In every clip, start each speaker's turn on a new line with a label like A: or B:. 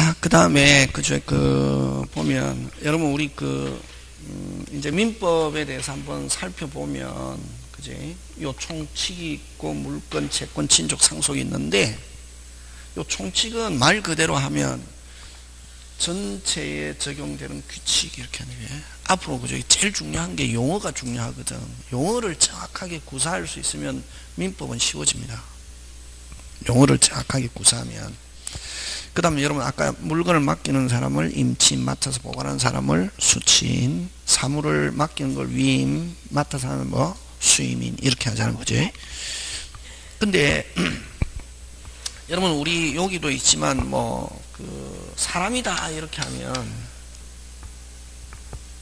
A: 자, 그 다음에, 보면, 여러분, 우리 이제 민법에 대해서 한번 살펴보면, 그지? 요 총칙이 있고, 물권, 채권, 친족, 상속이 있는데, 요 총칙은 말 그대로 하면, 전체에 적용되는 규칙, 이렇게 하는 게, 앞으로, 그죠? 제일 중요한 게 용어가 중요하거든. 용어를 정확하게 구사할 수 있으면, 민법은 쉬워집니다. 용어를 정확하게 구사하면. 그 다음에 여러분 아까 물건을 맡기는 사람을 임침, 맡아서 보관하는 사람을 수침, 사물을 맡기는 걸 위임, 맡아서 하는 뭐 수임인, 이렇게 하자는 거지. 근데 여러분 우리 여기도 있지만 사람이다 이렇게 하면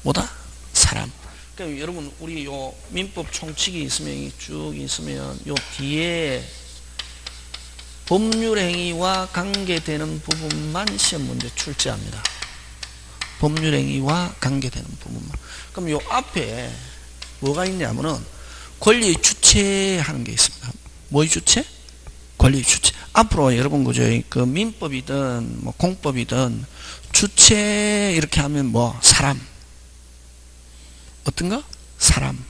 A: 뭐다? 사람. 그러니까 여러분 우리 요 민법 총칙이 있으면 쭉 있으면 요 뒤에 법률행위와 관계되는 부분만 시험 문제 출제합니다. 법률행위와 관계되는 부분만. 그럼 요 앞에 뭐가 있냐면은 권리의 주체하는 게 있습니다. 뭐의 주체? 권리의 주체. 앞으로 여러분 그죠? 그 민법이든 뭐 공법이든 주체 이렇게 하면 뭐 사람. 어떤가? 사람.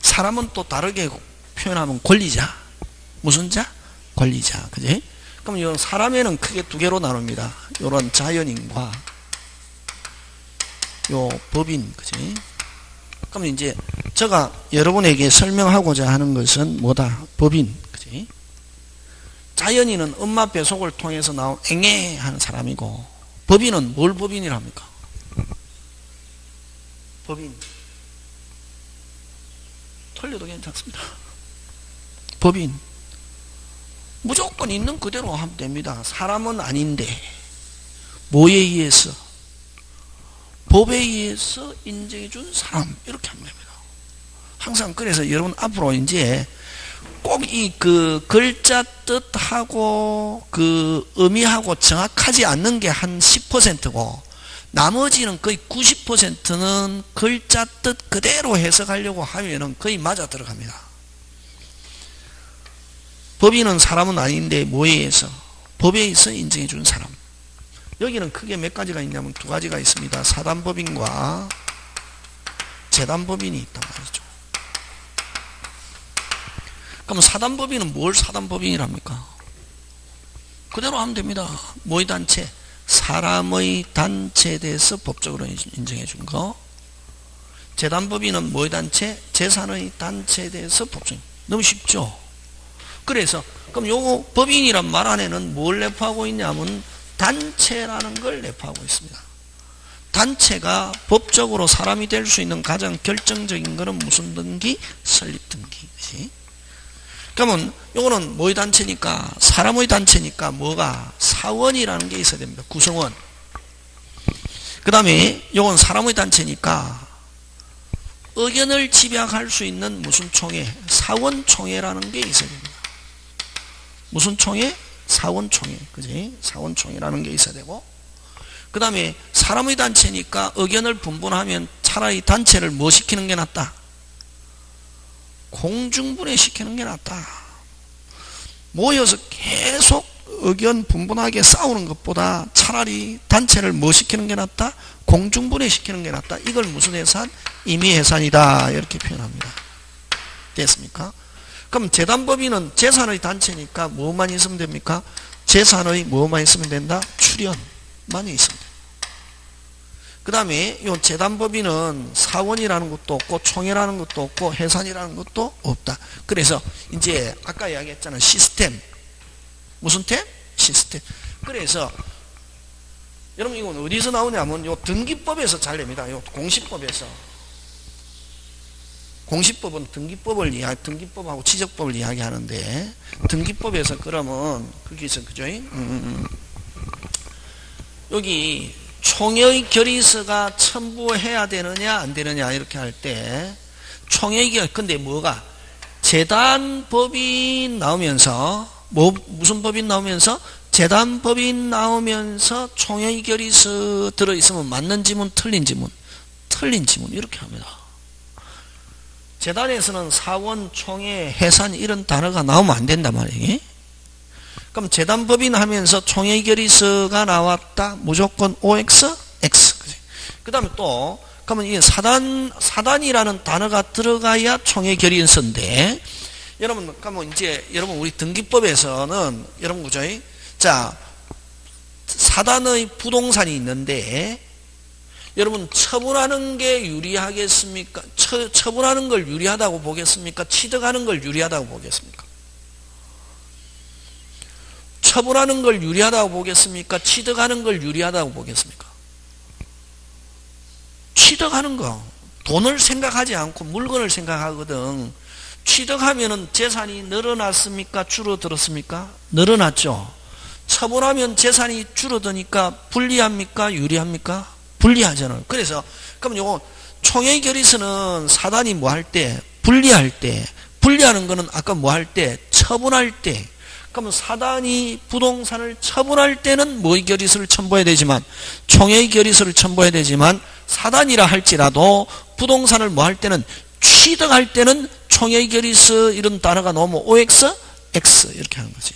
A: 사람은 또 다르게 표현하면 권리자. 무슨 자? 권리자, 그지? 그럼 이 사람에는 크게 두 개로 나눕니다. 요런 자연인과 요 법인, 그지? 그럼 이제 제가 여러분에게 설명하고자 하는 것은 뭐다? 법인, 그지? 자연인은 엄마 뱃속을 통해서 나온 앵애 하는 사람이고, 법인은 뭘 법인이랍니까? 법인. 틀려도 괜찮습니다. 법인. 무조건 있는 그대로 하면 됩니다. 사람은 아닌데 뭐에 의해서? 법에 의해서 인정해 준 사람, 이렇게 하면 됩니다. 항상 그래서 여러분 앞으로 이제 꼭 이 글자 뜻하고 의미하고 정확하지 않는 게 한 10%고 나머지는 거의 90%는 글자 뜻 그대로 해석하려고 하면은 거의 맞아 들어갑니다. 법인은 사람은 아닌데 뭐에 의해서? 법에 의해서 인정해 준 사람. 여기는 크게 몇 가지가 있냐면 두 가지가 있습니다. 사단법인과 재단법인이 있단 말이죠. 그럼 사단법인은 뭘 사단법인이랍니까? 그대로 하면 됩니다. 뭐의 단체? 사람의 단체에 대해서 법적으로 인정해 준 거. 재단법인은 뭐의 단체? 재산의 단체에 대해서 법적으로. 너무 쉽죠? 그래서 그럼 요거 법인이란 말 안에는 뭘 내포하고 있냐면 단체라는 걸 내포하고 있습니다. 단체가 법적으로 사람이 될 수 있는 가장 결정적인 거는 무슨 등기? 설립 등기. 그러면 요거는 뭐의 단체니까? 사람의 단체니까 뭐가? 사원이라는 게 있어야 됩니다. 구성원. 그 다음에 요건 사람의 단체니까 의견을 집약할 수 있는 무슨 총회? 사원총회라는 게 있어야 됩니다. 무슨 총회? 사원총회. 그지? 사원총회라는 게 있어야 되고, 그 다음에 사람의 단체니까 의견을 분분하면 차라리 단체를 뭐 시키는 게 낫다? 공중분해 시키는 게 낫다. 모여서 계속 의견 분분하게 싸우는 것보다 차라리 단체를 뭐 시키는 게 낫다? 공중분해 시키는 게 낫다. 이걸 무슨 해산? 임의해산이다. 이렇게 표현합니다. 됐습니까? 그럼 재단법인은 재산의 단체니까 뭐만 있으면 됩니까? 재산의 뭐만 있으면 된다? 출연만 있으면 됩니다. 그 다음에 이 재단법인은 사원이라는 것도 없고 총회라는 것도 없고 해산이라는 것도 없다. 그래서 이제 아까 이야기했잖아요. 시스템. 무슨 템? 시스템. 그래서 여러분 이건 어디서 나오냐면 요 등기법에서 잘 냅니다. 요 공시법에서. 공시법은 등기법하고 지적법을 이야기하는데, 등기법에서 그러면, 거기서, 그죠? 여기, 총회의 결의서가 첨부해야 되느냐, 안 되느냐, 이렇게 할 때, 근데 뭐가? 재단법인 나오면서, 무슨 법인 나오면서? 재단법인 나오면서 총회의 결의서 들어있으면 맞는 지문, 틀린 지문, 이렇게 합니다. 재단에서는 사원, 총회, 해산 이런 단어가 나오면 안 된단 말이에요. 그럼 재단법인 하면서 총회결의서가 나왔다. 무조건 OX, X. 그 다음에 또, 그러면 이게 사단이라는 단어가 들어가야 총회결의서인데, 여러분, 그러면 이제, 여러분, 우리 등기법에서는, 여러분, 그죠? 자, 사단의 부동산이 있는데, 여러분, 처분하는 게 유리하겠습니까? 처분하는 걸 유리하다고 보겠습니까? 취득하는 걸 유리하다고 보겠습니까? 처분하는 걸 유리하다고 보겠습니까? 취득하는 걸 유리하다고 보겠습니까? 취득하는 거. 돈을 생각하지 않고 물건을 생각하거든. 취득하면은 재산이 늘어났습니까? 줄어들었습니까? 늘어났죠. 처분하면 재산이 줄어드니까 불리합니까? 유리합니까? 불리하잖아요. 그래서 그럼 요거 총회결의서는 사단이 뭐 할 때? 불리할 때. 불리하는 거는 아까 뭐 할 때? 처분할 때. 그러면 사단이 부동산을 처분할 때는 뭐의 결의서를 첨부해야 되지만 총회의 결의서를 첨부해야 되지만 사단이라 할지라도 부동산을 뭐 할 때는 취득할 때는 총회의 결의서 이런 단어가 나오면 OX, X 이렇게 하는 거지.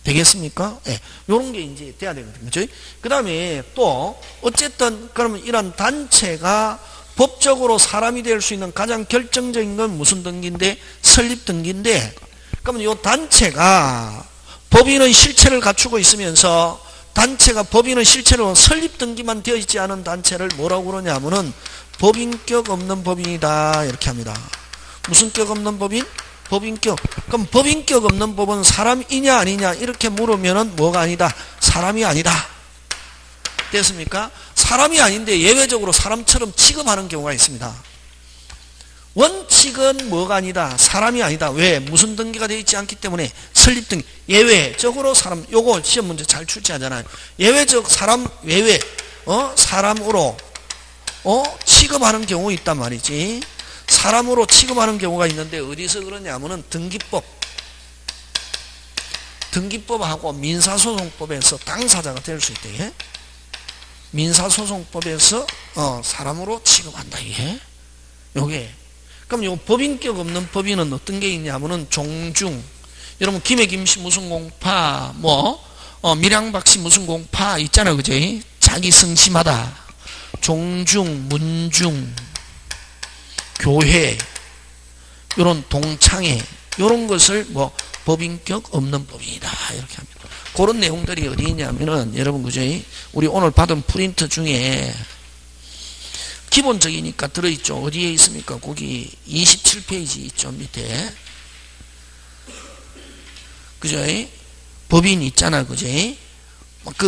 A: 되겠습니까? 예. 요런 게 이제 돼야 되거든요. 그죠? 그 다음에 또 어쨌든 그러면 이런 단체가 법적으로 사람이 될 수 있는 가장 결정적인 건 무슨 등기인데? 설립 등기인데, 그러면 이 단체가 법인의 실체를 갖추고 있으면서 단체가 법인의 실체로 설립 등기만 되어 있지 않은 단체를 뭐라고 그러냐면은 법인격 없는 법인이다 이렇게 합니다. 무슨 격 없는 법인? 법인격. 그럼 법인격 없는 법은 사람이냐 아니냐 이렇게 물으면은 뭐가 아니다? 사람이 아니다. 됐습니까? 사람이 아닌데 예외적으로 사람처럼 취급하는 경우가 있습니다. 원칙은 뭐가 아니다? 사람이 아니다. 왜? 무슨 등기가 되어 있지 않기 때문에 설립 등기. 예외적으로 사람, 요거 시험 문제 잘 출제하잖아요. 예외적 사람 외외, 사람으로, 취급하는 경우 있단 말이지. 사람으로 취급하는 경우가 있는데 어디서 그러냐면은 등기법하고 민사소송법에서 당사자가 될 수 있대. 예? 민사소송법에서 사람으로 취급한다. 예? 요게. 그럼 요 법인격 없는 법인은 어떤 게 있냐면은 종중. 여러분 김해 김씨 무슨 공파 밀양박씨 무슨 공파 있잖아요. 그죠? 자기 성심하다. 종중, 문중, 교회, 요런 동창회, 요런 것을 법인격 없는 법인이다. 이렇게 합니다. 그런 내용들이 어디 있냐면은, 여러분, 그죠? 우리 오늘 받은 프린트 중에, 기본적이니까 들어있죠. 어디에 있습니까? 거기 27페이지 있죠. 밑에. 그죠? 법인 있잖아. 그죠?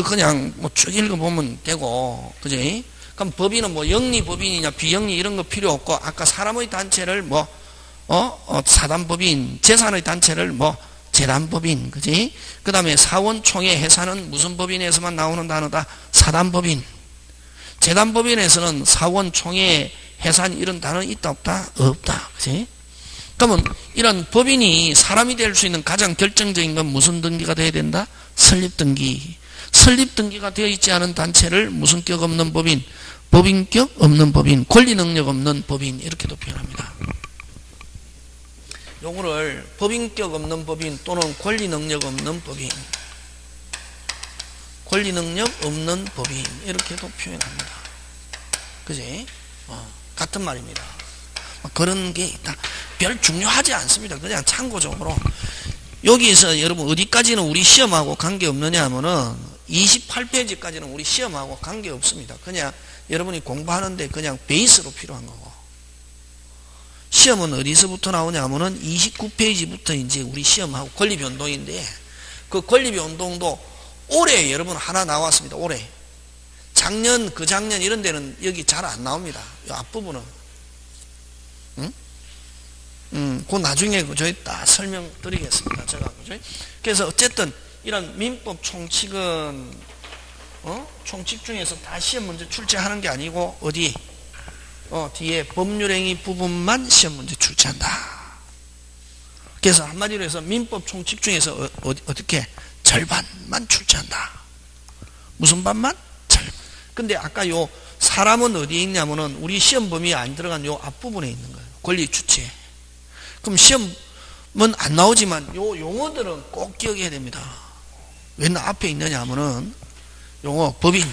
A: 그냥 쭉 읽어보면 되고, 그죠? 그럼 법인은 영리법인이냐 비영리 이런 거 필요 없고 아까 사람의 단체를 사단법인, 재산의 단체를 재단법인, 그지? 그 다음에 사원총회 해산은 무슨 법인에서만 나오는 단어다? 사단법인. 재단법인에서는 사원총회 해산 이런 단어 있다 없다? 없다. 그지? 그러면 이런 법인이 사람이 될 수 있는 가장 결정적인 건 무슨 등기가 돼야 된다? 설립등기. 설립등기가 되어 있지 않은 단체를 무슨 격 없는 법인? 법인격 없는 법인, 권리능력 없는 법인 이렇게도 표현합니다. 요거를 법인격 없는 법인 또는 권리능력 없는 법인, 권리능력 없는 법인 이렇게도 표현합니다. 그지? 같은 말입니다. 그런 게 있다. 별 중요하지 않습니다. 그냥 참고적으로. 여기서 여러분 어디까지는 우리 시험하고 관계없느냐 하면은 28페이지까지는 우리 시험하고 관계없습니다. 그냥 여러분이 공부하는데 그냥 베이스로 필요한 거고. 시험은 어디서부터 나오냐 하면은 29페이지부터 이제 우리 시험하고 권리변동인데 그 권리변동도 올해 여러분 하나 나왔습니다. 올해. 작년, 그작년 이런 데는 여기 잘 안 나옵니다. 이 앞부분은. 그 나중에 저희 딱 설명드리겠습니다. 제가. 그래서 어쨌든 이런 민법 총칙은 총칙 중에서 다 시험 문제 출제하는 게 아니고 어디? 뒤에 법률행위 부분만 시험 문제 출제한다. 그래서 한마디로 해서 민법 총칙 중에서 어떻게? 절반만 출제한다. 무슨 반만? 절반. 근데 아까 요 사람은 어디에 있냐면은 우리 시험 범위에 안 들어간 요 앞부분에 있는 거예요. 권리 주체. 그럼 시험 안 나오지만 요 용어들은 꼭 기억해야 됩니다. 왜 앞에 있느냐 하면은 용어, 법인,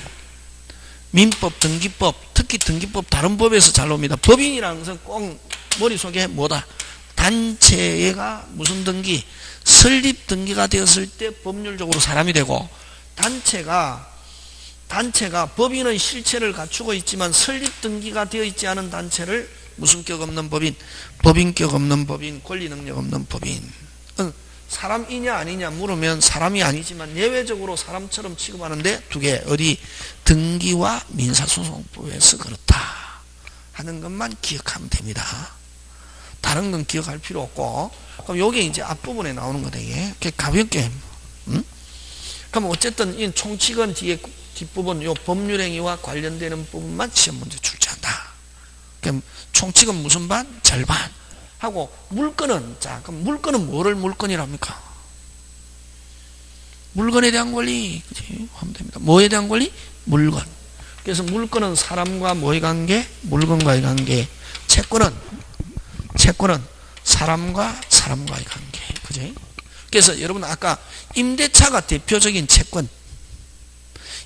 A: 민법, 등기법, 특히 등기법 다른 법에서 잘 나옵니다. 법인이라는 것은 꼭 머릿속에 뭐다? 단체가 무슨 등기? 설립 등기가 되었을 때 법률적으로 사람이 되고, 단체가 법인의 실체를 갖추고 있지만 설립 등기가 되어 있지 않은 단체를 무슨 격 없는 법인, 법인격 없는 법인, 권리 능력 없는 법인. 사람이냐 아니냐 물으면 사람이 아니지만 예외적으로 사람처럼 취급하는데 두 개, 어디? 등기와 민사소송법에서 그렇다 하는 것만 기억하면 됩니다. 다른 건 기억할 필요 없고. 그럼 요게 이제 앞부분에 나오는 거다. 이게 가볍게. 그럼 어쨌든 이 총칙은 뒤에 뒷부분 요 법률행위와 관련되는 부분만 시험 문제 출제한다. 그럼 총칙은 무슨 반? 절반. 하고 물건은, 자, 그럼 물건은 뭐를 물건이랍니까? 물건에 대한 권리, 그치? 하면 됩니다. 뭐에 대한 권리? 물건. 그래서 물건은 사람과 뭐의 관계? 물건과의 관계. 채권은 사람과 사람과의 관계. 그치? 그래서 여러분 아까 임대차가 대표적인 채권.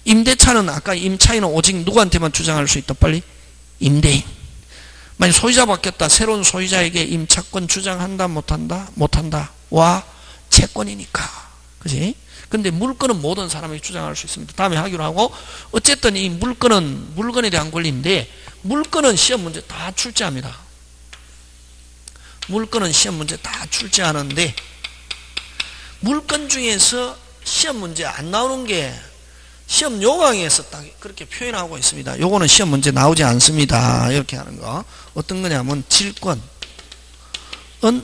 A: 임대차는 아까 임차인은 오직 누구한테만 주장할 수 있다? 빨리? 임대인. 만약 소유자 바뀌었다. 새로운 소유자에게 임차권 주장한다? 못한다? 못한다. 와, 채권이니까. 그지? 근데 물건은 모든 사람이 주장할 수 있습니다. 다음에 하기로 하고, 어쨌든 이 물건은 물건에 대한 권리인데, 물건은 시험 문제 다 출제합니다. 물건은 시험 문제 다 출제하는데, 물건 중에서 시험 문제 안 나오는 게 시험 요강에서 딱 그렇게 표현하고 있습니다. 요거는 시험 문제 나오지 않습니다. 이렇게 하는 거. 어떤 거냐면 질권은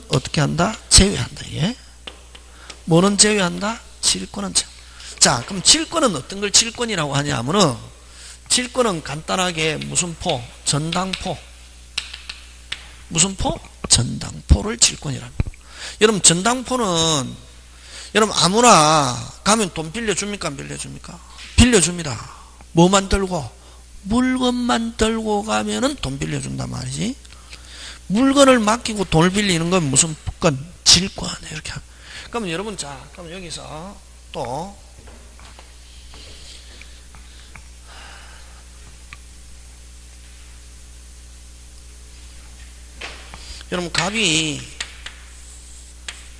A: 어떻게 한다? 제외한다. 예? 뭐는 제외한다? 질권은 제외. 자, 그럼 질권은 어떤 걸 질권이라고 하냐면은 질권은 간단하게 무슨 포? 전당포. 무슨 포? 전당포를 질권이랍니다. 여러분 전당포는 여러분 아무나 가면 돈 빌려줍니까? 안 빌려줍니까? 빌려줍니다. 뭐만 들고? 물건만 들고 가면은 돈 빌려준단 말이지. 물건을 맡기고 돈을 빌리는 건 무슨 건? 질권. 이렇게. 그러면 여러분, 자, 그럼 여기서 또 여러분 갑이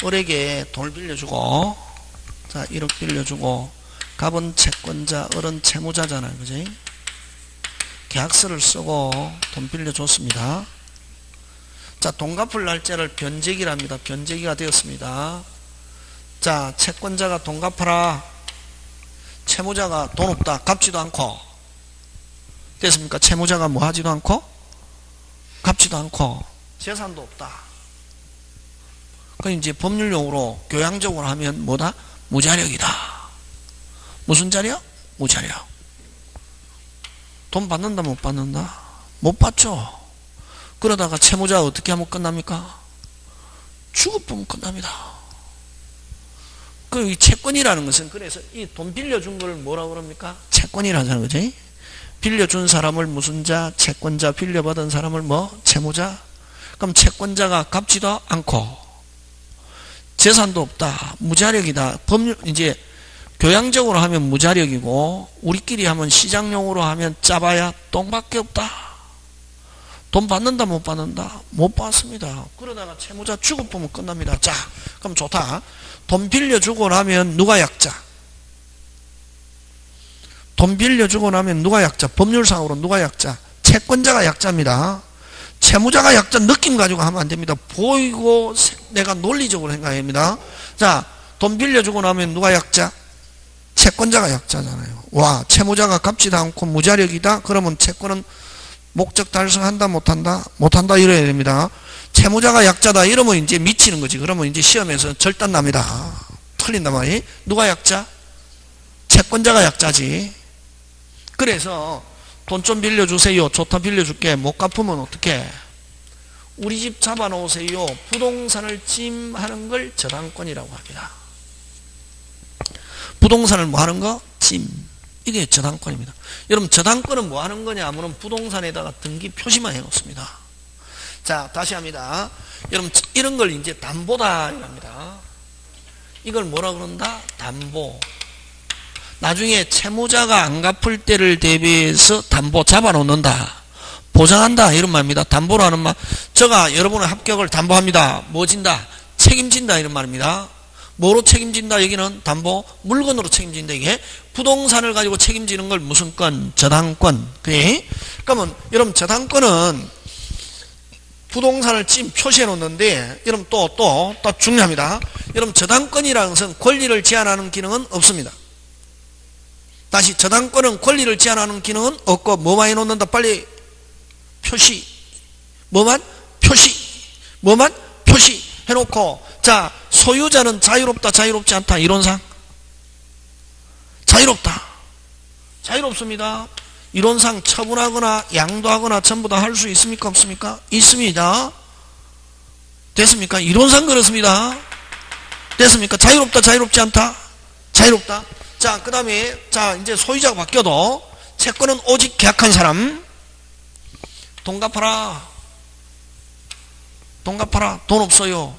A: 을에게 돈을 빌려주고, 자, 1억 빌려주고, 갑은 채권자, 을은 채무자잖아요. 그지? 계약서를 쓰고 돈 빌려줬습니다. 자, 돈 갚을 날짜를 변제기랍니다. 변제기가 되었습니다. 자, 채권자가 돈 갚아라. 채무자가 돈 없다. 갚지도 않고. 됐습니까? 채무자가 뭐 하지도 않고, 갚지도 않고, 재산도 없다. 그 이제 법률용어로 교양적으로 하면 뭐다? 무자력이다. 무슨 자력? 무자력. 돈 받는다 못 받는다? 못 받죠. 그러다가 채무자 어떻게 하면 끝납니까? 주급보면 끝납니다. 그 이 채권이라는 것은 그래서 이 돈 빌려준 걸 뭐라고 그럽니까? 채권이라는 거지. 빌려준 사람을 무슨 자? 채권자. 빌려받은 사람을 뭐? 채무자. 그럼 채권자가 갚지도 않고 재산도 없다. 무자력이다. 법률 이제 교양적으로 하면 무자력이고 우리끼리 하면 시장용으로 하면 짜봐야 똥밖에 없다. 돈 받는다 못 받는다? 못 받습니다. 그러다가 채무자 주급보면 끝납니다. 자, 그럼 좋다. 돈 빌려주고 나면 누가 약자? 돈 빌려주고 나면 누가 약자? 법률상으로 누가 약자? 채권자가 약자입니다. 채무자가 약자 느낌 가지고 하면 안 됩니다. 보이고 내가 논리적으로 생각해야 합니다. 자, 돈 빌려주고 나면 누가 약자? 채권자가 약자잖아요. 와, 채무자가 갚지도 않고 무자력이다? 그러면 채권은 목적 달성한다 못한다? 못한다 이래야 됩니다. 채무자가 약자다 이러면 이제 미치는 거지. 그러면 이제 시험에서 절단 납니다. 틀린단 말이에요. 누가 약자? 채권자가 약자지. 그래서 돈 좀 빌려주세요. 좋다 빌려줄게. 못 갚으면 어떡해? 우리 집 잡아놓으세요. 부동산을 찜하는 걸 저당권이라고 합니다. 부동산을 뭐 하는 거? 찜. 이게 저당권입니다. 여러분 저당권은 뭐 하는 거냐 하면 부동산에다가 등기 표시만 해놓습니다. 자, 다시 합니다. 여러분, 이런 걸 이제 담보다 합니다. 이걸 뭐라 그런다? 담보. 나중에 채무자가 안 갚을 때를 대비해서 담보 잡아놓는다. 보장한다. 이런 말입니다. 담보라는 말. 제가 여러분의 합격을 담보합니다. 뭐 진다? 책임진다. 이런 말입니다. 뭐로 책임진다? 여기는 담보, 물건으로 책임진다. 이게 부동산을 가지고 책임지는 걸 무슨 건? 저당권. 그래? 그러면 여러분, 저당권은 부동산을 지금 표시해 놓는데, 여러분 또 중요합니다. 여러분, 저당권이라는 것은 권리를 제한하는 기능은 없습니다. 다시, 저당권은 권리를 제한하는 기능은 없고, 뭐만 해 놓는다? 빨리 표시. 뭐만? 표시. 뭐만? 표시 해놓고, 자, 소유자는 자유롭다, 자유롭지 않다. 이론상 자유롭다. 자유롭습니다. 이론상 처분하거나 양도하거나 전부 다 할 수 있습니까? 없습니까? 있습니다. 됐습니까? 이론상 그렇습니다. 됐습니까? 자유롭다, 자유롭지 않다? 자유롭다. 자, 그 다음에, 자, 이제 소유자가 바뀌어도 채권은 오직 계약한 사람. 돈 갚아라. 돈 갚아라. 돈 없어요.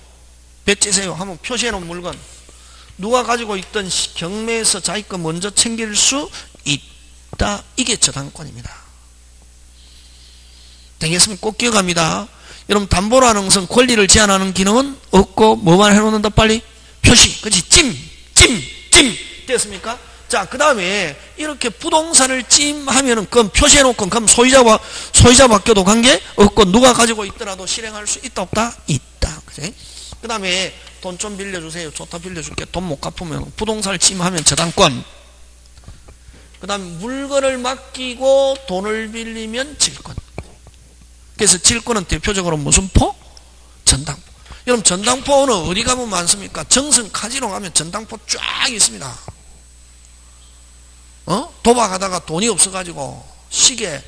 A: 배째세요. 한번 표시해 놓은 물건. 누가 가지고 있던 경매에서 자기 거 먼저 챙길 수 있다. 이게 저당권입니다. 되겠습니까? 꼭 기억합니다. 여러분, 담보라는 것은 권리를 제한하는 기능은 없고, 뭐만 해놓는다? 빨리 표시. 그렇지? 찜. 됐습니까? 자, 그 다음에 이렇게 부동산을 찜하면은 그건 표시해놓고, 그럼 소유자 바뀌어도 관계 없고, 누가 가지고 있더라도 실행할 수 있다 없다? 있다. 그래? 그 다음에 돈 좀 빌려주세요. 좋다, 빌려줄게. 돈 못 갚으면 부동산을 찜하면 저당권. 그 다음에 물건을 맡기고 돈을 빌리면 질권. 그래서 질권은 대표적으로 무슨 포? 전당포. 여러분, 전당포는 어디 가면 많습니까? 정성 카지노 가면 전당포 쫙 있습니다. 도박하다가 돈이 없어가지고 시계,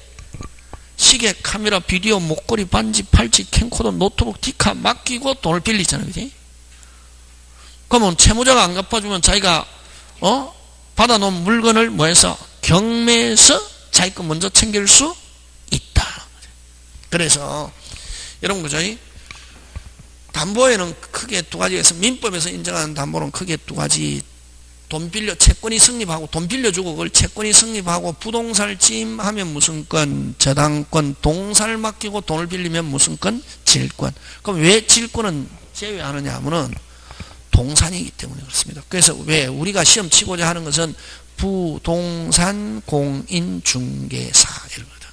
A: 카메라, 비디오, 목걸이, 반지, 팔찌, 캠코더, 노트북, 디카 맡기고 돈을 빌리잖아요. 그지? 그러면 채무자가 안 갚아주면 자기가 받아놓은 물건을 뭐해서 경매에서 자기 거 먼저 챙길 수 있다. 그래서 여러분, 그죠? 담보에는 크게 두 가지가 있어요. 민법에서 인정하는 담보는 크게 두 가지. 돈 빌려, 채권이 성립하고, 돈 빌려주고 그걸 채권이 성립하고, 부동산을 찜하면 무슨 건? 저당권. 동산을 맡기고 돈을 빌리면 무슨 건? 질권. 그럼 왜 질권은 제외하느냐 하면은 동산이기 때문에 그렇습니다. 그래서 왜 우리가 시험 치고자 하는 것은 부동산 공인중개사 이런 거다.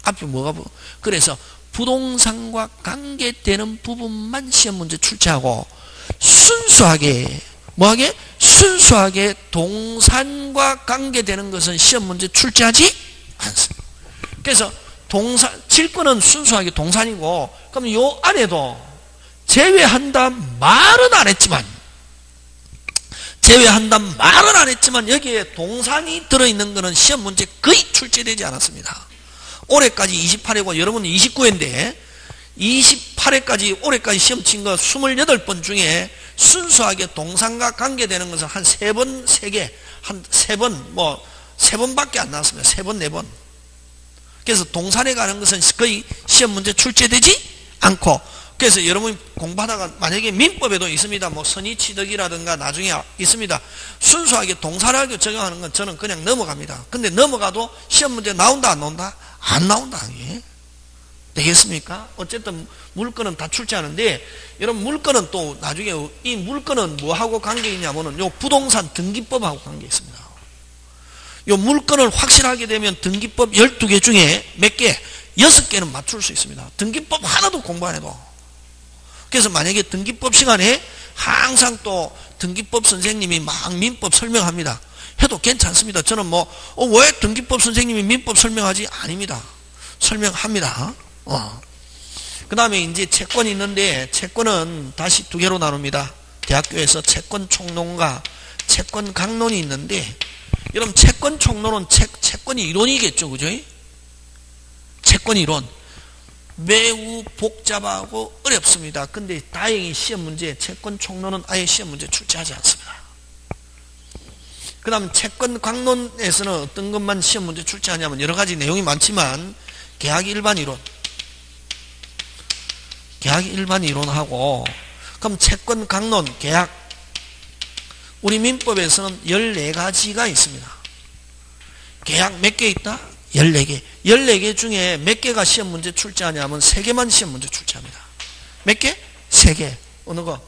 A: 앞에 뭐가 그래서 부동산과 관계되는 부분만 시험 문제 출제하고, 순수하게 뭐하게? 순수하게 동산과 관계되는 것은 시험 문제 출제하지 않습니다. 그래서 질권은 순수하게 동산이고, 그럼 요 안에도 제외한다 말은 안 했지만, 여기에 동산이 들어있는 것은 시험 문제 거의 출제되지 않았습니다. 올해까지 28회고 여러분은 29회인데 28회까지 올해까지 시험 친 거 28번 중에 순수하게 동산과 관계되는 것은 한 3번, 3개, 한 3번, 3번밖에 안 나왔습니다. 3번, 4번. 그래서 동산에 가는 것은 거의 시험 문제 출제되지 않고, 그래서 여러분이 공부하다가 만약에 민법에도 있습니다. 선의취득이라든가 나중에 있습니다. 순수하게 동산하게 적용하는 건 저는 그냥 넘어갑니다. 근데 넘어가도 시험 문제 나온다, 안 나온다? 안 나온다. 예? 되겠습니까? 어쨌든 물건은 다 출제하는데, 여러분, 물건은 또 나중에 이 물건은 뭐하고 관계 있냐면은 요 부동산 등기법하고 관계 있습니다. 요 물건을 확실하게 되면 등기법 12개 중에 몇 개? 6개는 맞출 수 있습니다. 등기법 하나도 공부 안 해도. 그래서 만약에 등기법 시간에 항상 또 등기법 선생님이 막 민법 설명합니다. 해도 괜찮습니다. 저는 왜 등기법 선생님이 민법 설명하지? 아닙니다. 설명합니다. 그 다음에 이제 채권이 있는데, 채권은 다시 두 개로 나눕니다. 대학교에서 채권 총론과 채권 강론이 있는데, 여러분, 채권 총론은 채권 이론이겠죠. 그죠? 채권 이론. 매우 복잡하고 어렵습니다. 근데 다행히 시험 문제, 채권 총론은 아예 시험 문제 출제하지 않습니다. 그 다음 채권 강론에서는 어떤 것만 시험 문제 출제하냐면 여러 가지 내용이 많지만, 계약 일반 이론, 계약 일반 이론하고, 그럼 채권 강론 계약, 우리 민법에서는 14가지가 있습니다. 계약 몇 개 있다? 14개. 14개 중에 몇 개가 시험 문제 출제하냐면 3개만 시험 문제 출제합니다. 몇 개? 3개. 어느 거?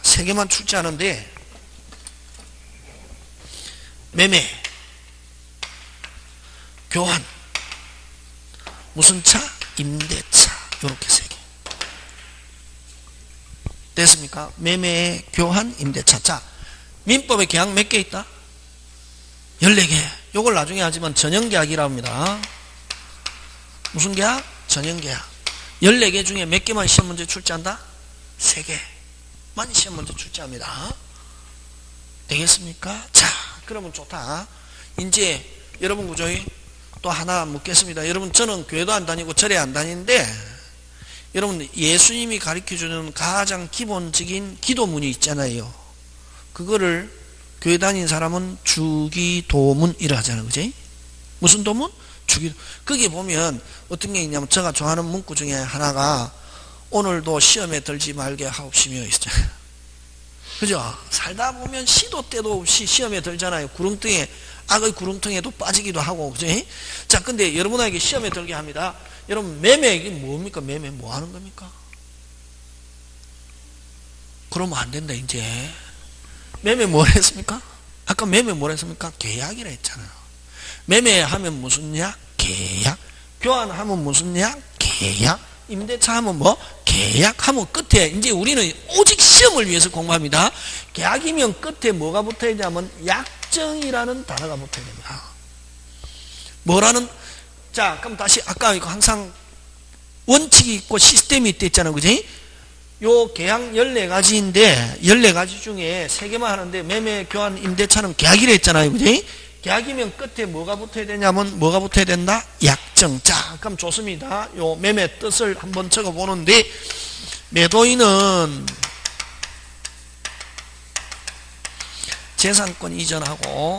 A: 3개만 출제하는데, 매매, 교환, 무슨 차? 임대차. 요렇게 3개. 됐습니까? 매매, 교환, 임대차. 자, 민법에 계약 몇 개 있다? 14개. 요걸 나중에 하지만 전형계약이라고 합니다. 무슨 계약? 전형계약. 14개 중에 몇 개만 시험 문제 출제한다? 3개만 시험 문제 출제합니다. 되겠습니까? 자, 그러면 좋다. 이제 여러분 구조에 또 하나 묻겠습니다. 여러분, 저는 교회도 안 다니고 절에 안 다니는데, 여러분 예수님이 가르쳐주는 가장 기본적인 기도문이 있잖아요. 그거를 교회 다닌 사람은 주기도문이라 하잖아요. 그지? 무슨 도문? 주기도. 거기 보면 어떤 게 있냐면, 제가 좋아하는 문구 중에 하나가 오늘도 시험에 들지 말게 하옵시며 있잖아요. 그죠? 살다 보면 시도 때도 없이 시험에 들잖아요. 구렁텅이에, 악의 구렁텅이에도 빠지기도 하고. 그죠? 자, 근데 여러분에게 시험에 들게 합니다. 여러분, 매매 이게 뭡니까? 매매 뭐 하는 겁니까? 그러면 안 된다. 이제 매매 뭘 했습니까? 아까 매매 뭘 했습니까? 계약이라 했잖아요. 매매하면 무슨 약? 계약. 교환하면 무슨 약? 계약. 임대차 하면 뭐? 계약하면 끝에, 이제 우리는 오직 시험을 위해서 공부합니다. 계약이면 끝에 뭐가 붙어야 되냐면 약정이라는 단어가 붙어야 됩니다. 뭐라는? 자, 그럼 다시 아까 이거 항상 원칙이 있고 시스템이 있다 했잖아요. 그지? 요 계약 14가지인데 14가지 중에 3개만 하는데, 매매, 교환, 임대차는 계약이라 했잖아요. 그지? 계약이면 끝에 뭐가 붙어야 되냐면 뭐가 붙어야 된다? 약정. 자, 그럼 좋습니다. 요 매매 뜻을 한번 적어 보는데, 매도인은 재산권 이전하고,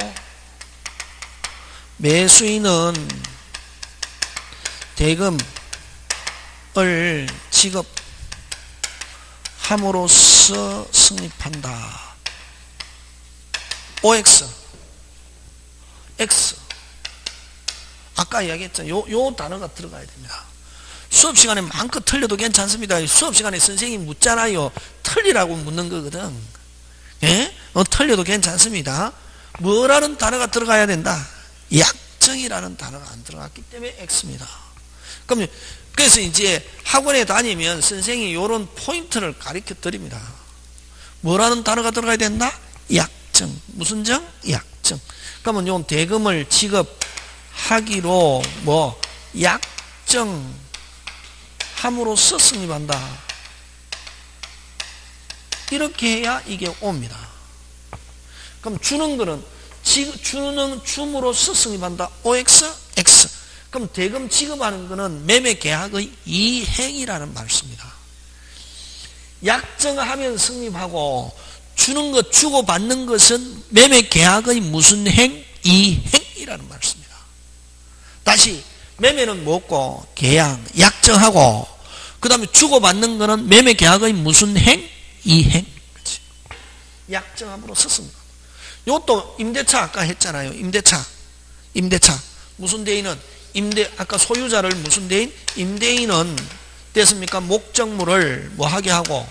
A: 매수인은 대금을 지급함으로써 승립한다. OX, X. 아까 이야기했죠. 요 단어가 들어가야 됩니다. 수업 시간에 마음껏 틀려도 괜찮습니다. 수업 시간에 선생님이 묻잖아요. 틀리라고 묻는 거거든. 예? 틀려도 괜찮습니다. 뭐라는 단어가 들어가야 된다? 약정이라는 단어가 안 들어갔기 때문에 X입니다. 그럼, 그래서 이제 학원에 다니면 선생님이 이런 포인트를 가르쳐 드립니다. 뭐라는 단어가 들어가야 된다? 약정. 무슨 정? 약정. 그러면 요 대금을 지급하기로 뭐 약정함으로써 승립한다. 이렇게 해야 이게 옵니다. 그럼 주는 거는 줌으로써 승립한다. OX, X. 그럼 대금 지급하는 거는 매매 계약의 이행이라는 말씀입니다. 약정하면 승립하고, 주는 것, 주고받는 것은 매매 계약의 무슨 행? 이행이라는 말씀입니다. 다시, 매매는 뭐고? 계약, 약정하고, 그 다음에 주고받는 거는 매매 계약의 무슨 행? 이행. 그렇지? 약정함으로 썼습니다. 요것도 임대차 아까 했잖아요. 임대차. 무슨 대인은? 아까 소유자를 무슨 대인? 임대인은 됐습니까? 목적물을 뭐 하게 하고,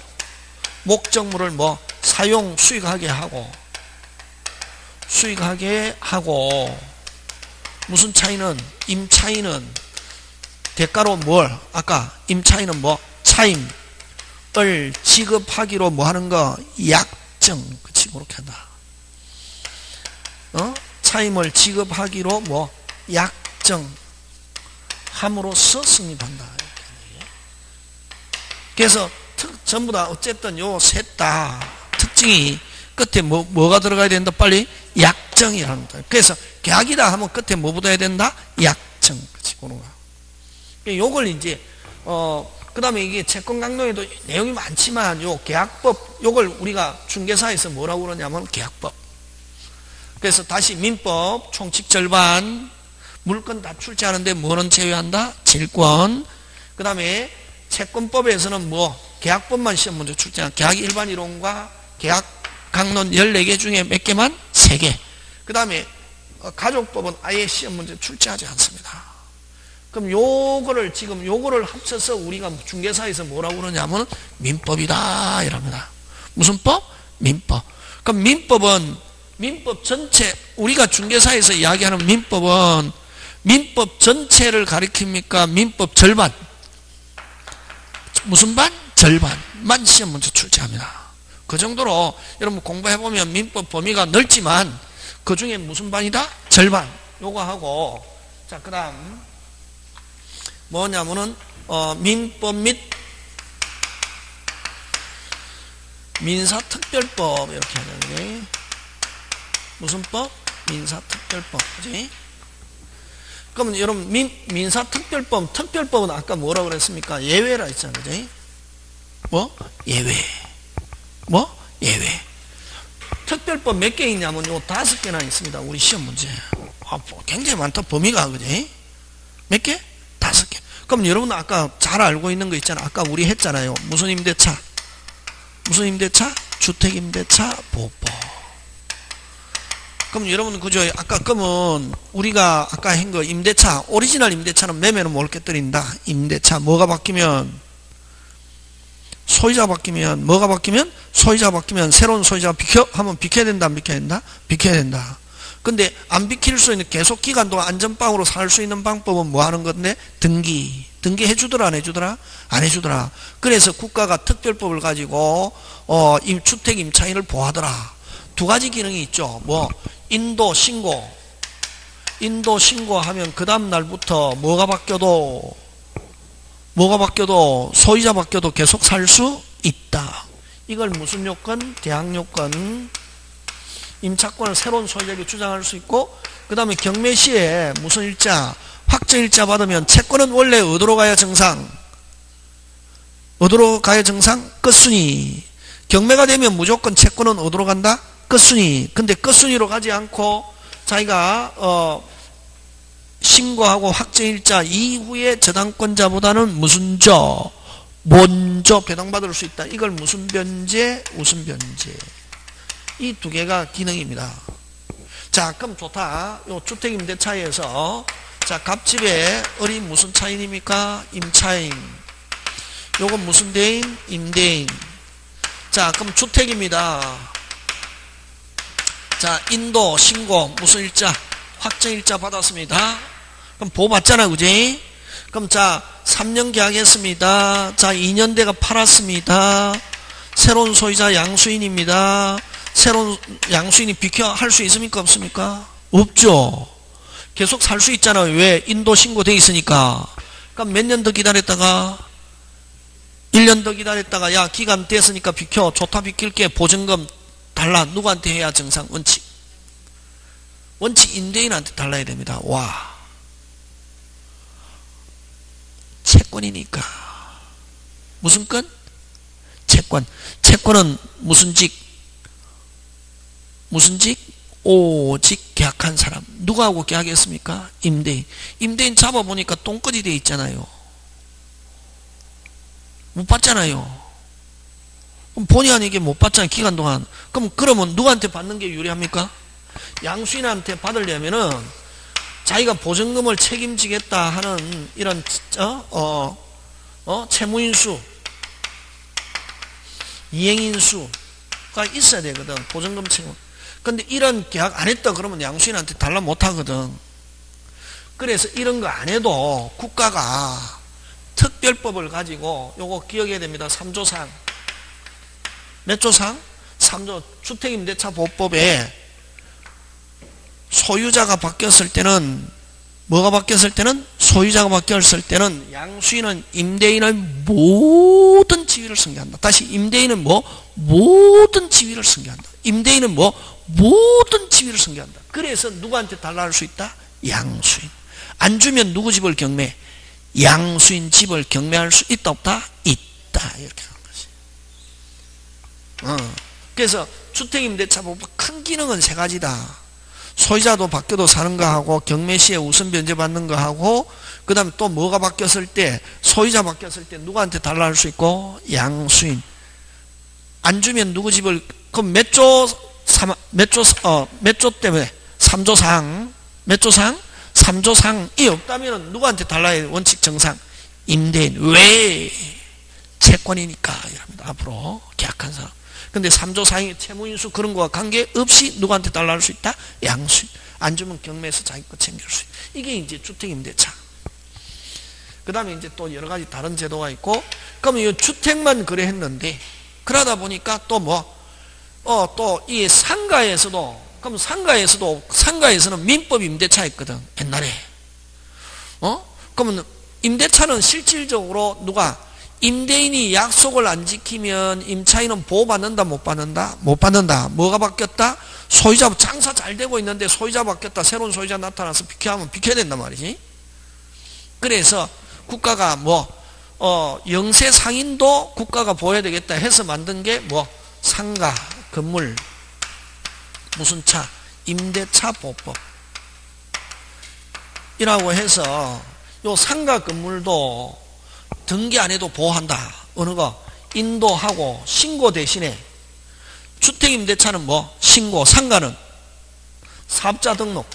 A: 목적물을 뭐 사용 수익하게 하고, 무슨 차이는? 임차인은 대가로 뭘? 아까 임차인은 뭐? 차임을 지급하기로 뭐 하는 거? 약정. 그치? 그렇게 한다. 차임을 지급하기로 뭐? 약정함으로써 승립한다. 그래서 전부 다 어쨌든 요 셋 다 특징이 끝에 뭐가 들어가야 된다? 빨리 약정이라는 거다. 그래서 계약이다 하면 끝에 뭐 붙어야 된다? 약정. 그치? 그런 거. 요걸 이제 그 다음에 이게 채권 강론에도 내용이 많지만 요 계약법, 요걸 우리가 중개사에서 뭐라고 그러냐면 계약법. 그래서 다시 민법 총칙 절반, 물건 다 출제하는데 뭐는 제외한다? 질권. 그 다음에 채권법에서는 뭐 계약법만 시험 문제 출제한 계약 일반 이론과 계약 강론 14개 중에 몇 개만? 3개. 그 다음에 가족법은 아예 시험 문제 출제하지 않습니다. 그럼 요거를 합쳐서 우리가 중개사에서 뭐라고 그러냐면 민법이다 이랍니다. 무슨 법? 민법. 그럼 민법 전체, 우리가 중개사에서 이야기하는 민법은 민법 전체를 가리킵니까? 민법 절반. 무슨 반? 절반만 시험 문제 출제합니다. 그 정도로 여러분 공부해보면 민법 범위가 넓지만 그 중에 무슨 반이다? 절반. 요거 하고, 자, 그 다음 뭐냐면은 민법 및 민사특별법 이렇게 하는데, 무슨 법? 민사특별법. 그지? 그러면 여러분 민사특별법, 특별법은 아까 뭐라고 그랬습니까? 예외라 했잖아요. 그지? 뭐? 예외. 뭐? 예외. 특별법 몇 개 있냐면 요 5개나 있습니다. 우리 시험 문제. 굉장히 많다. 범위가. 그지? 몇 개? 5개. 그럼 여러분 아까 잘 알고 있는 거 있잖아. 아까 우리 했잖아요. 무슨 임대차? 무슨 임대차? 주택임대차 보호법. 그럼 여러분 그죠? 아까 그러면 우리가 아까 한 거 임대차, 오리지널 임대차는 매매는 뭘 깨뜨린다? 임대차. 뭐가 바뀌면? 소유자가 바뀌면, 뭐가 바뀌면? 소유자가 바뀌면 새로운 소유자가 하면 비켜야 된다, 안 비켜야 된다? 비켜야 된다. 근데 안 비킬 수 있는 계속 기간 동안 안전빵으로 살 수 있는 방법은 뭐 하는 건데? 등기 해주더라, 안 해주더라? 안 해주더라. 그래서 국가가 특별법을 가지고 주택 임차인을 보호하더라. 2가지 기능이 있죠. 뭐 인도 신고하면 그 다음 날부터 뭐가 바뀌어도 소유자 바뀌어도 계속 살 수 있다. 이걸 무슨 요건? 대항 요건. 임차권을 새로운 소유자에게 주장할 수 있고, 그 다음에 경매 시에 무슨 일자? 확정일자 받으면 채권은 원래 어디로 가야 정상? 어디로 가야 정상? 끝순위. 경매가 되면 무조건 채권은 어디로 간다? 끝순위. 근데 끝순위로 가지 않고 자기가 신고하고 확정일자 이후에 저당권자보다는 무슨 먼저 배당받을 수 있다. 이걸 무슨 변제? 우선 변제. 이 2개가 기능입니다. 자, 그럼 좋다. 요 주택임대차에서 자, 갑집의 을이 무슨 차인입니까? 임차인. 요건 무슨 대인? 임대인. 자, 그럼 주택입니다. 자, 인도 신고 무슨 일자? 확정일자 받았습니다. 그럼 보호 받잖아, 그지? 그럼 자, 3년 계약했습니다. 자, 2년 대가 팔았습니다. 새로운 소유자 양수인입니다. 새로운 양수인이 비켜 할 수 있습니까? 없습니까? 없죠. 계속 살 수 있잖아요. 왜? 인도 신고돼 있으니까. 그럼 몇 년 더 기다렸다가 1년 더 기다렸다가 야, 기간 됐으니까 비켜. 좋다, 비킬게. 보증금 달라. 누구한테 해야 정상? 원칙 임대인한테 달라야 됩니다. 와, 채권이니까. 무슨 건? 채권은 무슨 직? 오직 계약한 사람. 누구하고 계약했습니까? 임대인 잡아보니까 똥꺼지 돼 있잖아요. 못 받잖아요. 그럼 본의 아니게 못 받잖아요. 기간 동안. 그러면 누구한테 받는 게 유리합니까? 양수인한테 받으려면은 자기가 보증금을 책임지겠다 하는 이런 채무인수, 이행인수가 있어야 되거든. 보증금 책임. 근데 이런 계약 안 했다 그러면 양수인한테 달라 못 하거든. 그래서 이런 거 안 해도 국가가 특별법을 가지고 요거 기억해야 됩니다. 3조상. 몇 조상? 3조. 주택임대차 보호법에 소유자가 바뀌었을 때는 뭐가 바뀌었을 때는? 소유자가 바뀌었을 때는 양수인은 임대인의 모든 지위를 승계한다. 다시 임대인은 모든 지위를 승계한다. 임대인은 모든 지위를 승계한다. 그래서 누구한테 달라할 수 있다? 양수인. 안 주면 누구 집을 경매? 양수인 집을 경매할 수 있다 없다? 있다. 이렇게 하는 거지. 그래서 주택임대차보호법 큰 기능은 3가지다. 소유자도 바뀌어도 사는 거 하고, 경매 시에 우선 변제 받는 거 하고, 그 그 다음에 또 뭐가 바뀌었을 때, 소유자 바뀌었을 때 누구한테 달라 할 수 있고? 양수인. 안 주면 누구 집을, 그럼 몇 조 때문에? 3조상. 몇 조상? 3조상이 없다면 누구한테 달라야 원칙 정상? 임대인. 왜? 채권이니까. 이랍니다. 앞으로 계약한 사람. 근데 3조상의 채무인수 그런 거와 관계없이 누구한테 달라 할 수 있다? 양수인. 안 주면 경매에서 자기 거 챙길 수 있다. 이게 이제 주택임대차. 그 다음에 이제 또 여러 가지 다른 제도가 있고, 그러면 이 주택만 그래 했는데, 그러다 보니까 또 또 이 상가에서도, 그럼 상가에서는 민법 임대차 있거든, 옛날에. 그러면 임대차는 실질적으로 누가, 임대인이 약속을 안 지키면 임차인은 보호받는다, 못 받는다? 못 받는다. 뭐가 바뀌었다? 소유자, 장사 잘 되고 있는데 소유자 바뀌었다. 새로운 소유자 나타나서 비켜하면 비켜야 된단 말이지. 그래서 국가가 영세 상인도 국가가 보호해야 되겠다 해서 만든 게 상가, 건물, 무슨 차, 임대차 보호법. 이라고 해서 요 상가 건물도 등기 안 해도 보호한다. 어느 거? 인도하고 신고 대신에 주택임대차는 신고, 상가는 사업자 등록.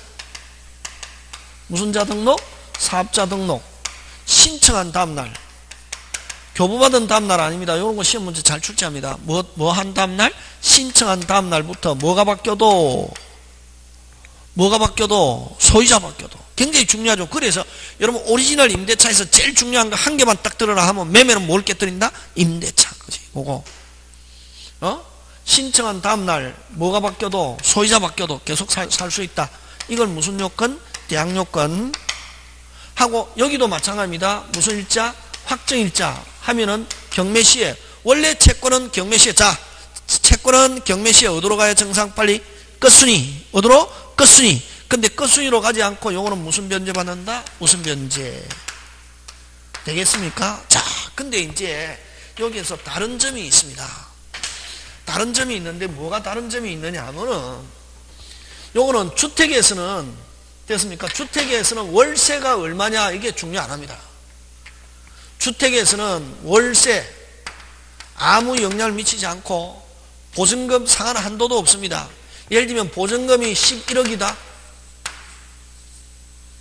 A: 무슨 자 등록? 사업자 등록. 신청한 다음날. 교부받은 다음날 아닙니다. 이런 거 시험 문제 잘 출제합니다. 뭐 한 다음날? 신청한 다음날부터 뭐가 바뀌어도 소유자 바뀌어도 굉장히 중요하죠. 그래서 여러분 오리지널 임대차에서 제일 중요한 거 한 개만 딱 들어라 하면 매매는 뭘 깨뜨린다? 임대차. 그지? 그거. 신청한 다음날 뭐가 바뀌어도 소유자 바뀌어도 계속 살 수 있다. 이걸 무슨 요건? 대항 요건. 하고 여기도 마찬가지입니다. 무슨 일자? 확정일자 하면은 경매시에 원래 채권은 경매시에 채권은 경매시에 어디로 가야 정상 빨리? 끝순위. 어디로? 끝순위. 근데 끝순위로 가지 않고 요거는 무슨 변제 받는다? 무슨 변제. 되겠습니까? 자, 근데 이제 여기에서 다른 점이 있습니다. 다른 점이 있는데 뭐가 다른 점이 있느냐 하면은 요거는 주택에서는 됐습니까? 주택에서는 월세가 얼마냐 이게 중요 안 합니다. 주택에서는 월세 아무 영향을 미치지 않고 보증금 상한 한도도 없습니다. 예를 들면 보증금이 11억이다.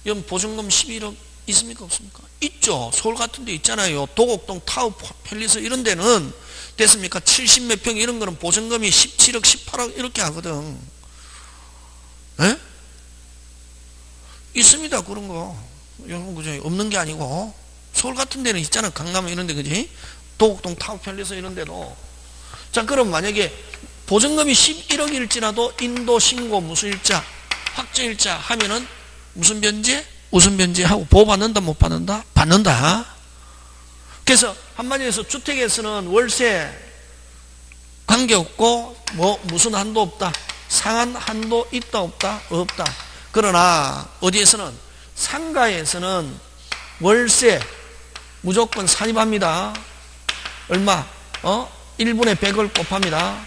A: 이건 보증금 11억 있습니까? 없습니까? 있죠. 서울 같은 데 있잖아요. 도곡동 타워 팰리스 이런 데는 됐습니까? 70몇 평 이런 거는 보증금이 17억 18억 이렇게 하거든. 에? 있습니다. 그런 거. 여러분 그죠? 없는 게 아니고 서울 같은 데는 있잖아. 강남 이런 데 그지? 도곡동 타워 팰리스 이런 데도. 자, 그럼 만약에 보증금이 11억일지라도 인도 신고 무슨 일자 확정일자 하면은 무슨 변제? 무슨 변제하고 보호받는다 못 받는다? 받는다. 그래서 한마디로 해서 주택에서는 월세 관계없고 무슨 한도 없다. 상한 한도 있다 없다? 없다. 그러나 어디에서는 상가에서는 월세 무조건 산입합니다. 얼마? 1분의 100을 곱합니다.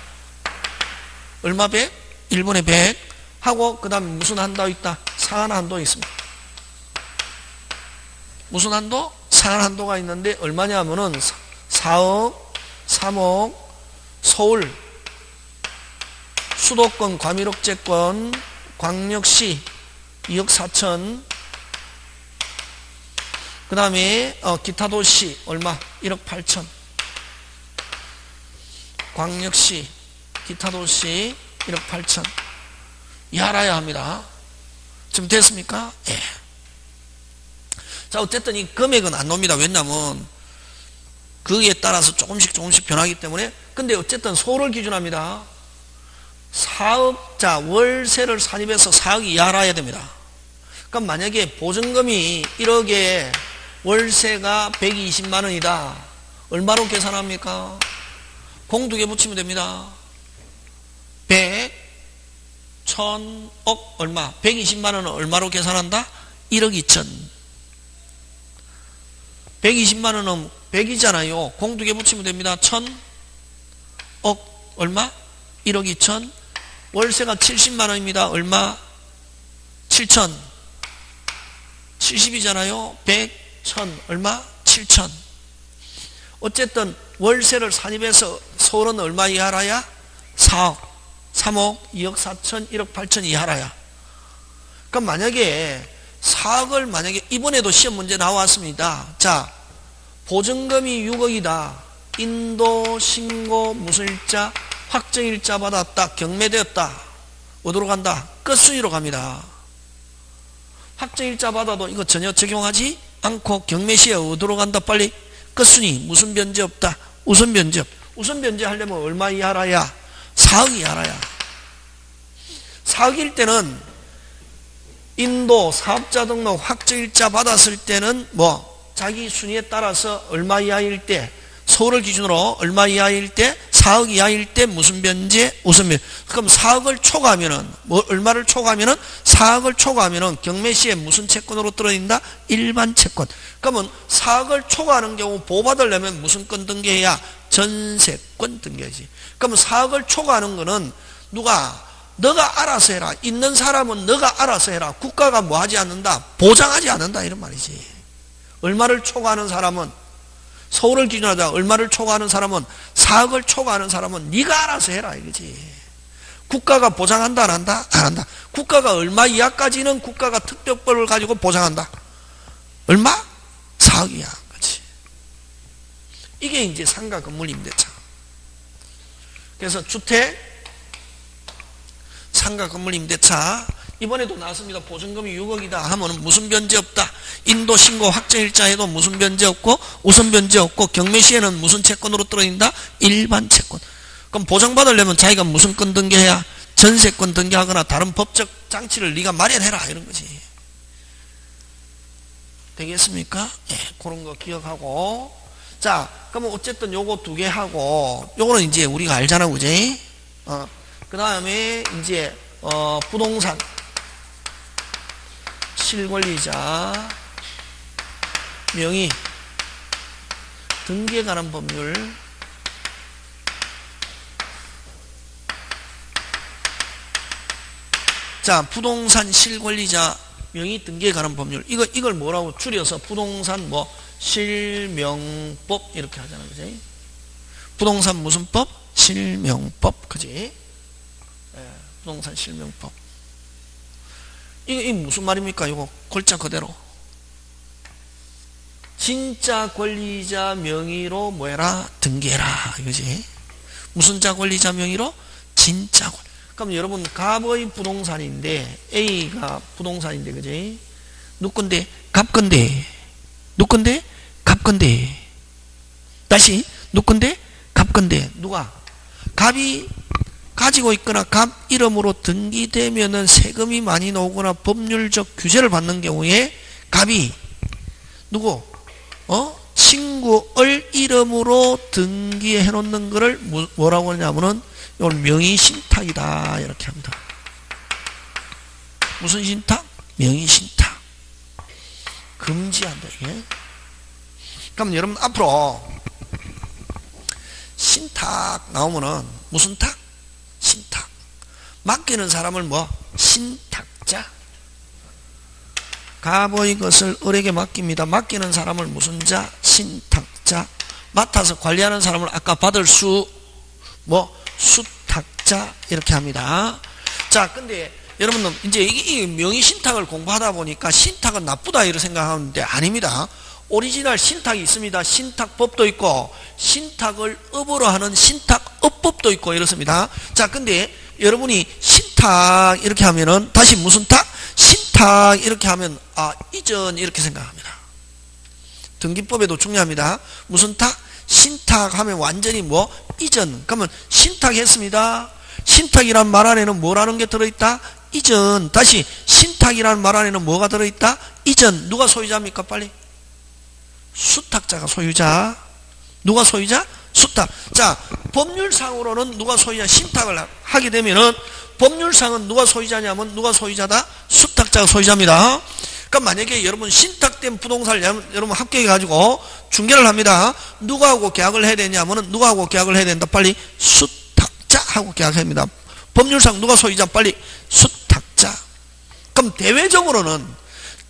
A: 얼마 100? 1분의 100 하고 그 다음에 무슨 한도 있다? 상한 한도 있습니다. 무슨 한도? 상한 한도가 있는데 얼마냐 하면은 4억, 3억, 서울, 수도권 과밀억제권, 광역시 2억 4천, 그 다음에 기타 도시 얼마? 1억 8천. 광역시, 기타 도시 1억 8천. 이 알아야 합니다. 지금 됐습니까? 예. 자, 어쨌든 이 금액은 안 놉니다. 왜냐면 그에 따라서 조금씩 변하기 때문에. 근데 어쨌든 서울을 기준합니다. 사업자 월세를 산입해서 4억 이하 알아야 됩니다. 그럼 만약에 보증금이 1억에 월세가 120만 원이다. 얼마로 계산합니까? 공 2개 붙이면 됩니다. 100, 1000억 얼마? 120만 원은 얼마로 계산한다? 1억 2천. 120만 원은 100이잖아요. 공 2개 붙이면 됩니다. 1000억 얼마? 1억 2천. 월세가 70만 원입니다. 얼마? 7천. 70이잖아요. 100 얼마? 7천. 어쨌든 월세를 산입해서 서울은 얼마 이하라야? 4억, 3억, 2억 4천, 1억 8천 이하라야. 그럼 만약에 4억을 만약에 이번에도 시험 문제 나왔습니다. 자, 보증금이 6억이다. 인도, 신고, 무슨 일자, 확정일자 받았다. 경매되었다. 어디로 간다? 끝순위로 갑니다. 확정일자 받아도 이거 전혀 적용하지 않고 경매시에 어디로 간다? 빨리 끝순위. 무슨 변제 없다. 우선 변제. 우선 변제 하려면 얼마 이하라야? 4억 이하라야. 4억일 때는 인도 사업자 등록 확정일자 받았을 때는 자기 순위에 따라서 얼마 이하일 때, 서울을 기준으로 얼마 이하일 때, 4억 이하일 때 무슨 변제? 우선 변제. 그럼 4억을 초과하면은, 얼마를 초과하면은? 4억을 초과하면은 경매시에 무슨 채권으로 떨어진다? 일반 채권. 그러면 4억을 초과하는 경우 보호받으려면 무슨 건 등기해야? 전세권 등기하지. 그러면 4억을 초과하는 거는 너가 알아서 해라. 있는 사람은 너가 알아서 해라. 국가가 뭐 하지 않는다? 보장하지 않는다. 이런 말이지. 얼마를 초과하는 사람은, 서울을 기준으로 하자. 얼마를 초과하는 사람은, 4억을 초과하는 사람은 네가 알아서 해라. 이거지. 국가가 보장한다, 안 한다? 안 한다. 국가가 얼마 이하까지는 국가가 특별법을 가지고 보장한다. 얼마? 4억 이하. 그렇지. 이게 이제 상가 건물 임대차. 그래서 주택, 상가 건물 임대차 이번에도 나왔습니다. 보증금이 6억이다 하면 무슨 변제 없다. 인도 신고 확정일자 해도 무슨 변제 없고 우선 변제 없고 경매시에는 무슨 채권으로 떨어진다? 일반 채권. 그럼 보장받으려면 자기가 무슨 건 등기해야? 전세권 등기하거나 다른 법적 장치를 네가 마련해라 이런 거지. 되겠습니까? 예, 그런 거 기억하고. 자, 그러면 어쨌든 요거 두 개 하고 요거는 이제 우리가 알잖아, 그지? 그 다음에 이제 부동산 실권리자 명의 등기에 관한 법률. 자, 부동산 실권리자 명의 등기에 관한 법률. 이걸 뭐라고 줄여서 부동산 실명법 이렇게 하잖아, 그지? 부동산 무슨 법? 실명법, 그지? 부동산 실명법. 이게 무슨 말입니까? 이거 골자 그대로. 진짜 권리자 명의로 뭐해라? 등기해라. 이거지. 무슨 자 권리자 명의로? 진짜 권. 그럼 여러분 갑의 부동산인데 A가 부동산인데 그지? 누건데? 갑건데. 누건데? 갑건데. 다시 누건데? 갑건데. 누가? 갑이 가지고 있거나 갑 이름으로 등기되면은 세금이 많이 나오거나 법률적 규제를 받는 경우에 갑이 누구? 친구의 이름으로 등기해 놓는 거를 뭐라고 하냐면은 이걸 명의신탁이다 이렇게 합니다. 무슨 신탁? 명의신탁. 금지한다 이게. 그럼 여러분 앞으로 신탁 나오면은 무슨 탁? 신탁. 맡기는 사람을 신탁자. 갑의 것을 을에게 맡깁니다. 맡기는 사람을 무슨 자? 신탁자. 맡아서 관리하는 사람을 아까 받을 수탁자 이렇게 합니다. 자, 근데 여러분 이제 이 명의신탁을 공부하다 보니까 신탁은 나쁘다 이렇게 생각하는데 아닙니다. 오리지널 신탁이 있습니다. 신탁법도 있고 신탁을 업으로 하는 신탁업법도 있고 이렇습니다. 자, 근데 여러분이 신탁 이렇게 하면은 다시 무슨 탁? 신탁 이렇게 하면 이전 이렇게 생각합니다. 등기법에도 중요합니다. 무슨 탁? 신탁 하면 완전히 이전. 그러면 신탁했습니다. 신탁이란 말 안에는 뭐라는 게 들어있다? 이전. 다시 신탁이란 말 안에는 뭐가 들어있다? 이전. 누가 소유자입니까? 빨리. 수탁자가 소유자. 누가 소유자? 수탁. 자, 법률상으로는 누가 소유자? 신탁을 하게 되면은 법률상은 누가 소유자냐면 누가 소유자다? 수탁자가 소유자입니다. 그러니까 만약에 여러분 신탁된 부동산을 여러분 합격해가지고 중개를 합니다. 누구하고 계약을 해야 되냐면은 누구하고 계약을 해야 된다? 빨리 수탁자하고 계약합니다. 법률상 누가 소유자? 빨리 수탁자. 그럼 대외적으로는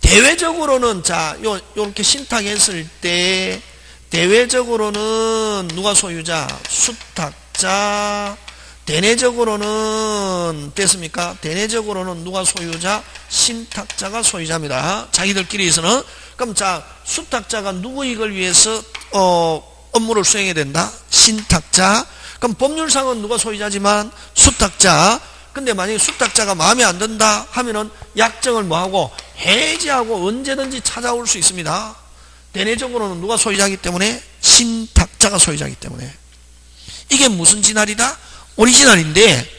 A: 대외적으로는 자, 요렇게 신탁했을 때 대외적으로는 누가 소유자? 수탁자. 대내적으로는 됐습니까? 대내적으로는 누가 소유자? 신탁자가 소유자입니다. 자기들끼리에서는. 그럼 자, 수탁자가 누구 이익을 위해서 업무를 수행해야 된다? 신탁자. 그럼 법률상은 누가 소유자지만 수탁자. 근데 만약에 수탁자가 마음에 안 든다 하면은 약정을 뭐하고 해지하고 언제든지 찾아올 수 있습니다. 대내적으로는 누가 소유자이기 때문에? 신탁자가 소유자이기 때문에. 이게 무슨 진할이다? 오리지널인데,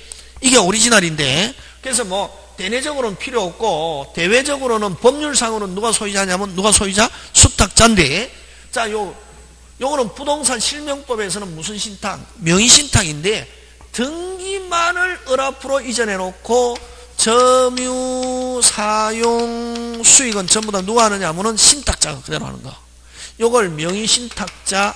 A: 이게 오리지널인데, 그래서 뭐 대내적으로는 필요 없고 대외적으로는 법률상으로는 누가 소유자냐면 누가 소유자? 수탁자인데, 자, 요거는 부동산 실명법에서는 무슨 신탁? 명의신탁인데 등기만을 을 앞으로 이전해 놓고 점유, 사용, 수익은 전부 다 누가 하느냐 하면은 신탁자가 그대로 하는 거. 요걸 명의신탁자,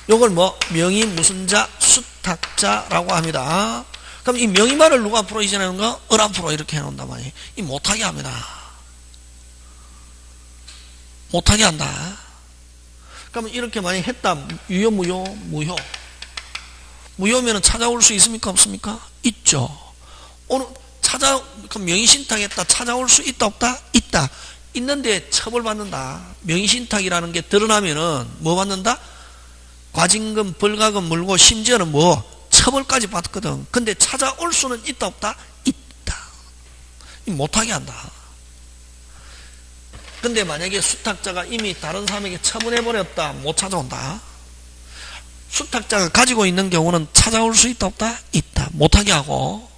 A: 요걸 뭐 명의 무슨 자? 수탁자라고 합니다. 그럼 이 명의만을 누가 앞으로 이전해 놓은 거? 을 앞으로 이렇게 해 놓는단 말이에요. 이 못하게 합니다. 못하게 한다. 그러면 이렇게 많이 했다. 유효, 무효? 무효. 무효면은 찾아올 수 있습니까? 없습니까? 있죠. 오늘 그럼 명의신탁했다. 찾아올 수 있다, 없다? 있다. 있는데 처벌받는다. 명의신탁이라는 게 드러나면은 뭐 받는다? 과징금, 벌가금 물고 심지어는 뭐 처벌까지 받거든. 근데 찾아올 수는 있다, 없다? 있다. 못하게 한다. 근데 만약에 수탁자가 이미 다른 사람에게 처분해버렸다. 못 찾아온다. 수탁자가 가지고 있는 경우는 찾아올 수 있다, 없다? 있다. 못하게 하고.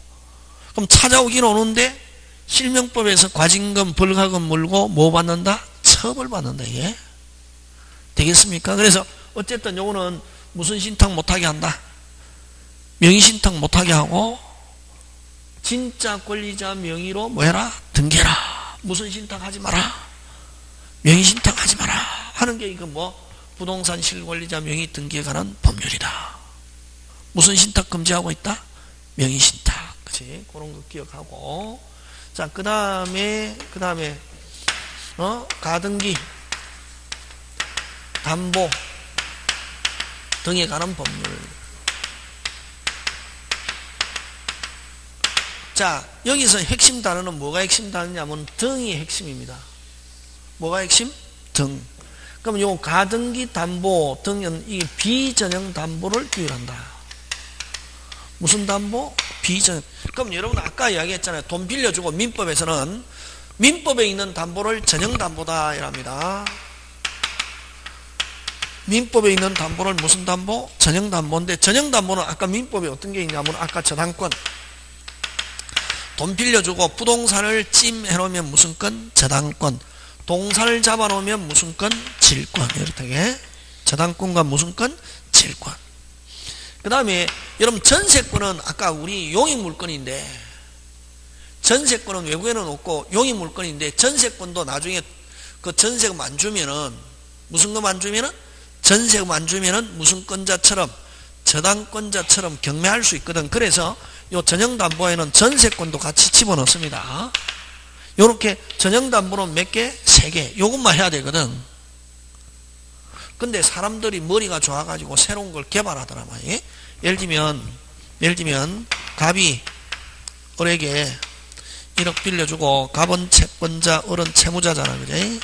A: 그럼 찾아오긴 오는데 실명법에서 과징금, 벌가금 물고 뭐 받는다? 처벌받는다. 이게 되겠습니까? 그래서 어쨌든 요거는 무슨 신탁 못하게 한다? 명의신탁 못하게 하고 진짜 권리자 명의로 뭐해라? 등기해라. 무슨 신탁 하지 마라? 명의신탁 하지 마라 하는 게 이거 뭐 부동산 실권리자 명의 등기에 관한 법률이다. 무슨 신탁 금지하고 있다? 명의신탁. 그치? 그런 거 기억하고. 자, 그 다음에 가등기, 담보 등에 관한 법률. 자, 여기서 핵심 단어는 뭐가 핵심 단어냐면 등이 핵심입니다. 뭐가 핵심? 등. 그럼 요 가등기 담보 등은 이 비전형 담보를 규율한다. 무슨 담보? 비전형. 그럼 여러분 아까 이야기했잖아요. 돈 빌려주고 민법에서는 민법에 있는 담보를 전형 담보다 이랍니다. 민법에 있는 담보를 무슨 담보? 전형 담보인데 전형 담보는 아까 민법에 어떤 게 있냐면 아까 저당권. 돈 빌려주고 부동산을 찜해놓으면 무슨 건? 저당권. 동산을 잡아놓으면 무슨 건? 질권. 이렇게 저당권과 무슨 건? 질권. 그 다음에 여러분 전세권은 아까 우리 용익물건인데 전세권은 외국에는 없고 용익물건인데 전세권도 나중에 그 전세금 안 주면은 무슨 금 안 주면은 전세금 안 주면은 무슨 건자처럼 저당권자처럼 경매할 수 있거든. 그래서 요 전형담보에는 전세권도 같이 집어넣습니다. 요렇게 전형담보는 몇 개? 3개. 요것만 해야 되거든. 근데 사람들이 머리가 좋아가지고 새로운 걸 개발하더라 말이에요. 예를 들면 갑이 을에게 1억 빌려주고 갑은 채권자, 을은 채무자잖아. 그지?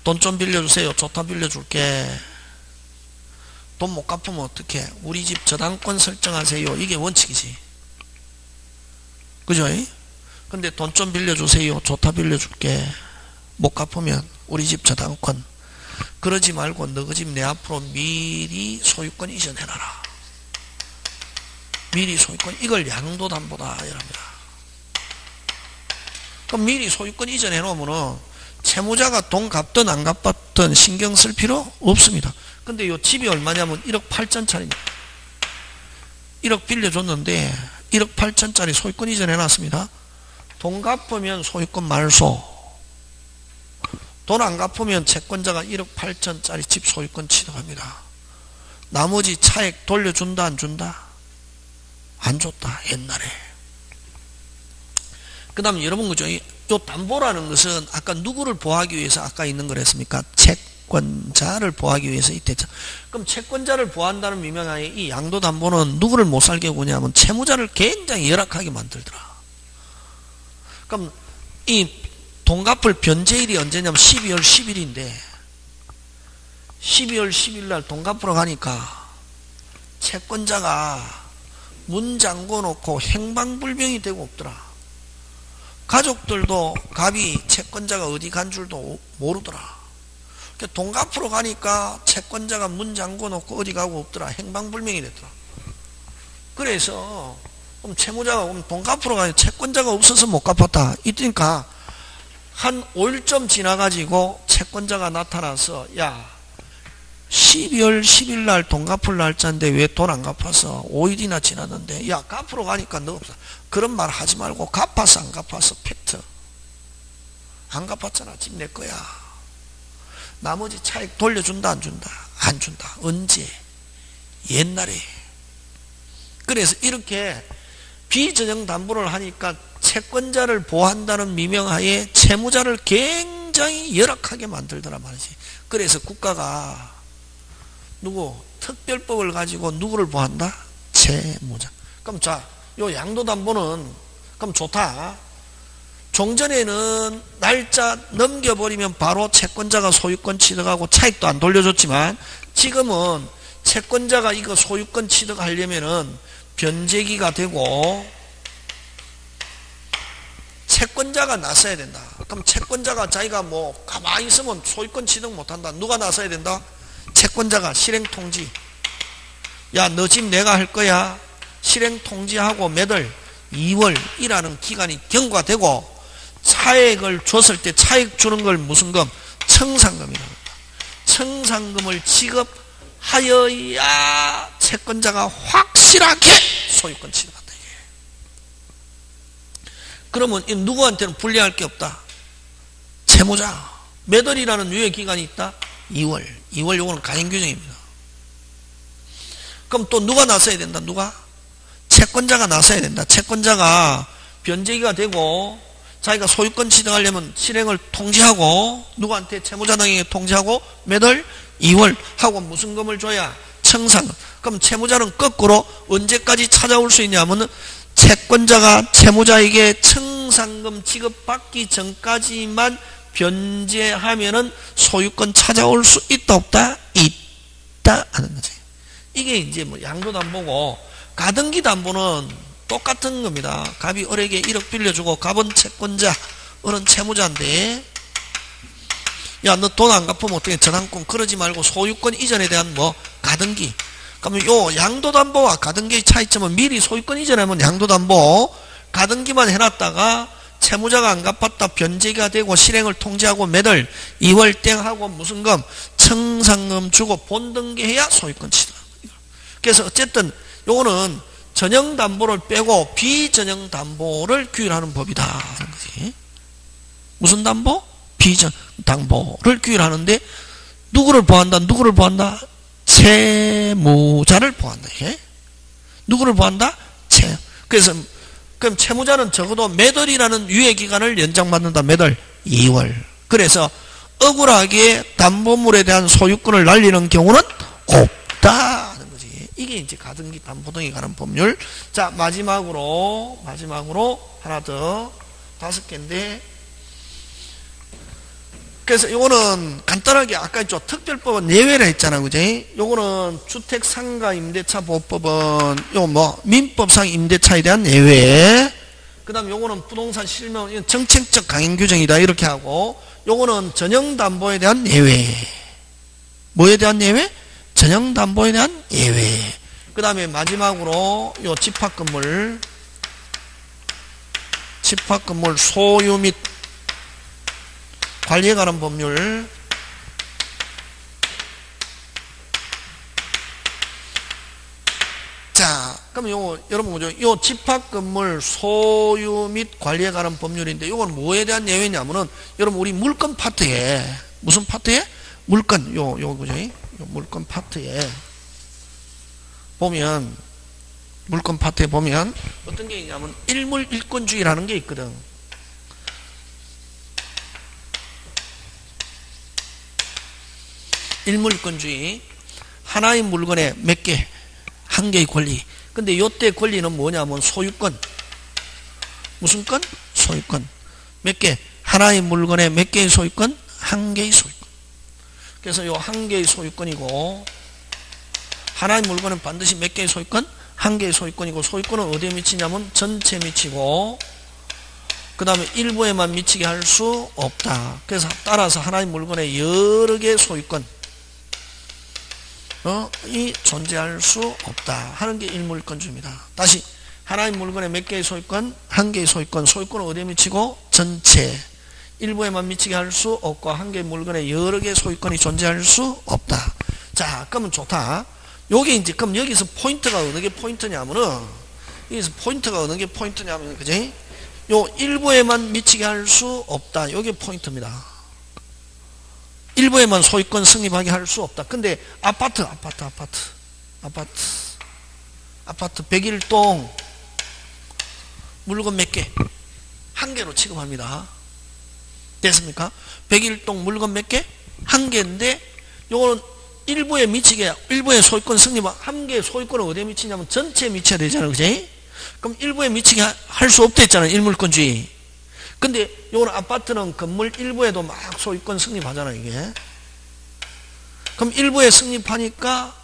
A: 돈 좀 빌려주세요. 좋다 빌려줄게. 돈 못 갚으면 어떡해? 우리 집 저당권 설정하세요. 이게 원칙이지. 그죠? 근데 돈 좀 빌려주세요. 좋다 빌려줄게. 못 갚으면 우리 집 저당권. 그러지 말고 너 집 내 앞으로 미리 소유권 이전해놔라. 미리 소유권. 이걸 양도담보다 이랍니다. 그럼 미리 소유권 이전해놓으면은 채무자가 돈 갚든 안 갚았든 신경 쓸 필요 없습니다. 근데 요 집이 얼마냐면 1억 8천짜리 1억 빌려줬는데 1억 8천짜리 소유권 이전해놨습니다. 돈 갚으면 소유권 말소. 돈 안 갚으면 채권자가 1억 8천짜리 집 소유권 취득합니다. 나머지 차액 돌려준다 안 준다? 안 줬다 옛날에. 그 다음에 여러분, 그죠? 요 담보라는 것은 아까 누구를 보호하기 위해서 아까 있는 거랬습니까? 채권자를 보호하기 위해서 이때죠. 그럼 채권자를 보호한다는 미명하에 이 양도담보는 누구를 못 살게 구냐면 채무자를 굉장히 열악하게 만들더라. 그럼 이 돈 갚을 변제일이 언제냐면 12월 10일인데 12월 10일 날 돈 갚으러 가니까 채권자가 문 잠궈 놓고 행방불명이 되고 없더라. 가족들도 갑이 채권자가 어디 간 줄도 모르더라. 돈 갚으러 가니까 채권자가 문 잠궈 놓고 어디 가고 없더라. 행방불명이 됐더라. 그래서 그럼 채무자가 돈 갚으러 가니 채권자가 없어서 못 갚았다. 이러니까 한 5일쯤 지나가지고 채권자가 나타나서 야 12월 10일 날 돈 갚을 날짜인데 왜 돈 안 갚아서 5일이나 지나던데 야 갚으러 가니까 너 없어. 그런 말 하지 말고 갚았어 안 갚았어 팩트. 안 갚았잖아. 집 내 거야. 나머지 차익 돌려준다 안 준다? 안 준다. 언제? 옛날에. 그래서 이렇게 비전형 담보를 하니까 채권자를 보호한다는 미명하에 채무자를 굉장히 열악하게 만들더라 말이지. 그래서 국가가 누구? 특별법을 가지고 누구를 보호한다? 채무자. 그럼 자, 요 양도담보는 그럼 좋다. 종전에는 날짜 넘겨버리면 바로 채권자가 소유권 취득하고 차익도 안 돌려줬지만 지금은 채권자가 이거 소유권 취득하려면은 변제기가 되고 채권자가 나서야 된다. 그럼 채권자가 자기가 뭐 가만히 있으면 소유권 취득 못한다. 누가 나서야 된다? 채권자가 실행통지. 야, 너 집 내가 할 거야. 실행통지하고 매달 2월이라는 기간이 경과되고 차액을 줬을 때 차액 주는 걸 무슨 금? 청산금이라고 합니다. 청산금을 지급하여야 채권자가 확실하게 소유권 취득한다. 이게. 그러면 누구한테는 불리할 게 없다. 채무자. 매달이라는 유예기간이 있다. 2월. 2월 요거는 가행규정입니다. 그럼 또 누가 나서야 된다. 누가? 채권자가 나서야 된다. 채권자가 변제기가 되고 자기가 소유권 취득하려면 실행을 통지하고 누구한테? 채무자 등에게 통지하고 매달 2월 하고 무슨 금을 줘야? 청산금. 그럼 채무자는 거꾸로 언제까지 찾아올 수 있냐면 채권자가 채무자에게 청산금 지급받기 전까지만 변제하면은 소유권 찾아올 수 있다 없다? 있다 하는 거지. 이게 이제 뭐 양도담보고 가등기 담보는 똑같은 겁니다. 갑이 을에게 1억 빌려주고 갑은 채권자, 을은 채무자인데 야, 너 돈 안 갚으면 어떻게 전환권 그러지 말고 소유권 이전에 대한 뭐 가등기. 그러면 요 양도담보와 가등기의 차이점은 미리 소유권 이전하면 양도담보, 가등기만 해놨다가 채무자가 안 갚았다 변제가 되고 실행을 통지하고 매달 2월 땡 하고 무슨 금? 청산금 주고 본등기해야 소유권 취득. 그래서 어쨌든 요거는 전형담보를 빼고 비전형담보를 규율하는 법이다 하는 거지. 무슨 담보? 비전담보를 규율하는데 누구를 보호한다? 누구를 보호한다? 채무자를 보호한다. 예? 누구를 보호한다? 그래서 그럼 채무자는 적어도 매달이라는 유예기간을 연장받는다. 매달 2월. 그래서 억울하게 담보물에 대한 소유권을 날리는 경우는 없다 하는 거지. 이게 이제 가등기 담보 등에 관한 법률. 자, 마지막으로 하나 더 5개인데 그래서 요거는 간단하게 아까 있죠. 특별법은 예외라 했잖아. 그지? 요거는 주택상가 임대차 보호법은 요 뭐 민법상 임대차에 대한 예외. 그다음 요거는 부동산 실명 이건 정책적 강행 규정이다. 이렇게 하고 요거는 전형담보에 대한 예외. 뭐에 대한 예외? 전형담보에 대한 예외. 그다음에 마지막으로 요 집합건물 소유 및 관리에 관한 법률. 자, 그럼 요거 여러분 보죠. 요 집합건물 소유 및 관리에 관한 법률인데 요건 뭐에 대한 예외냐면은 여러분 우리 물건 파트에 무슨 파트에? 물건 요 그죠? 요 물건 파트에 보면 물건 파트에 보면 어떤 게 있냐면 일물 일권주의라는 게 있거든. 일물권주의. 하나의 물건에 몇 개? 한 개의 권리. 근데 요때 권리는 뭐냐면 소유권. 무슨 권? 소유권. 몇 개? 하나의 물건에 몇 개의 소유권? 한 개의 소유권. 그래서 요 한 개의 소유권이고, 하나의 물건은 반드시 몇 개의 소유권? 한 개의 소유권이고, 소유권은 어디에 미치냐면 전체에 미치고, 그 다음에 일부에만 미치게 할 수 없다. 그래서 따라서 하나의 물건에 여러 개의 소유권 이 존재할 수 없다 하는 게 일물권주의입니다. 다시 하나의 물건에 몇 개의 소유권? 한 개의 소유권. 소유권은 어디에 미치고? 전체. 일부에만 미치게 할 수 없고, 한 개의 물건에 여러 개의 소유권이 존재할 수 없다. 자, 그러면 좋다. 요게 이제, 그럼 여기서 포인트가 어느 게 포인트냐면은, 여기서 포인트가 어느 게 포인트냐면, 그지? 요 일부에만 미치게 할 수 없다. 요게 포인트입니다. 일부에만 소유권 성립하게 할 수 없다. 근데 아파트 101동 물건 몇 개? 한 개로 취급합니다. 됐습니까? 101동 물건 몇 개? 한 개인데 요거는 일부에 미치게, 일부에 소유권 성립, 한 개의 소유권은 어디에 미치냐면 전체에 미쳐야 되잖아요. 그지? 그럼 일부에 미치게 할 수 없다 했잖아요. 일물권주의. 근데 요거는 아파트는 건물 일부에도 막 소유권 성립하잖아요. 이게. 그럼 일부에 성립하니까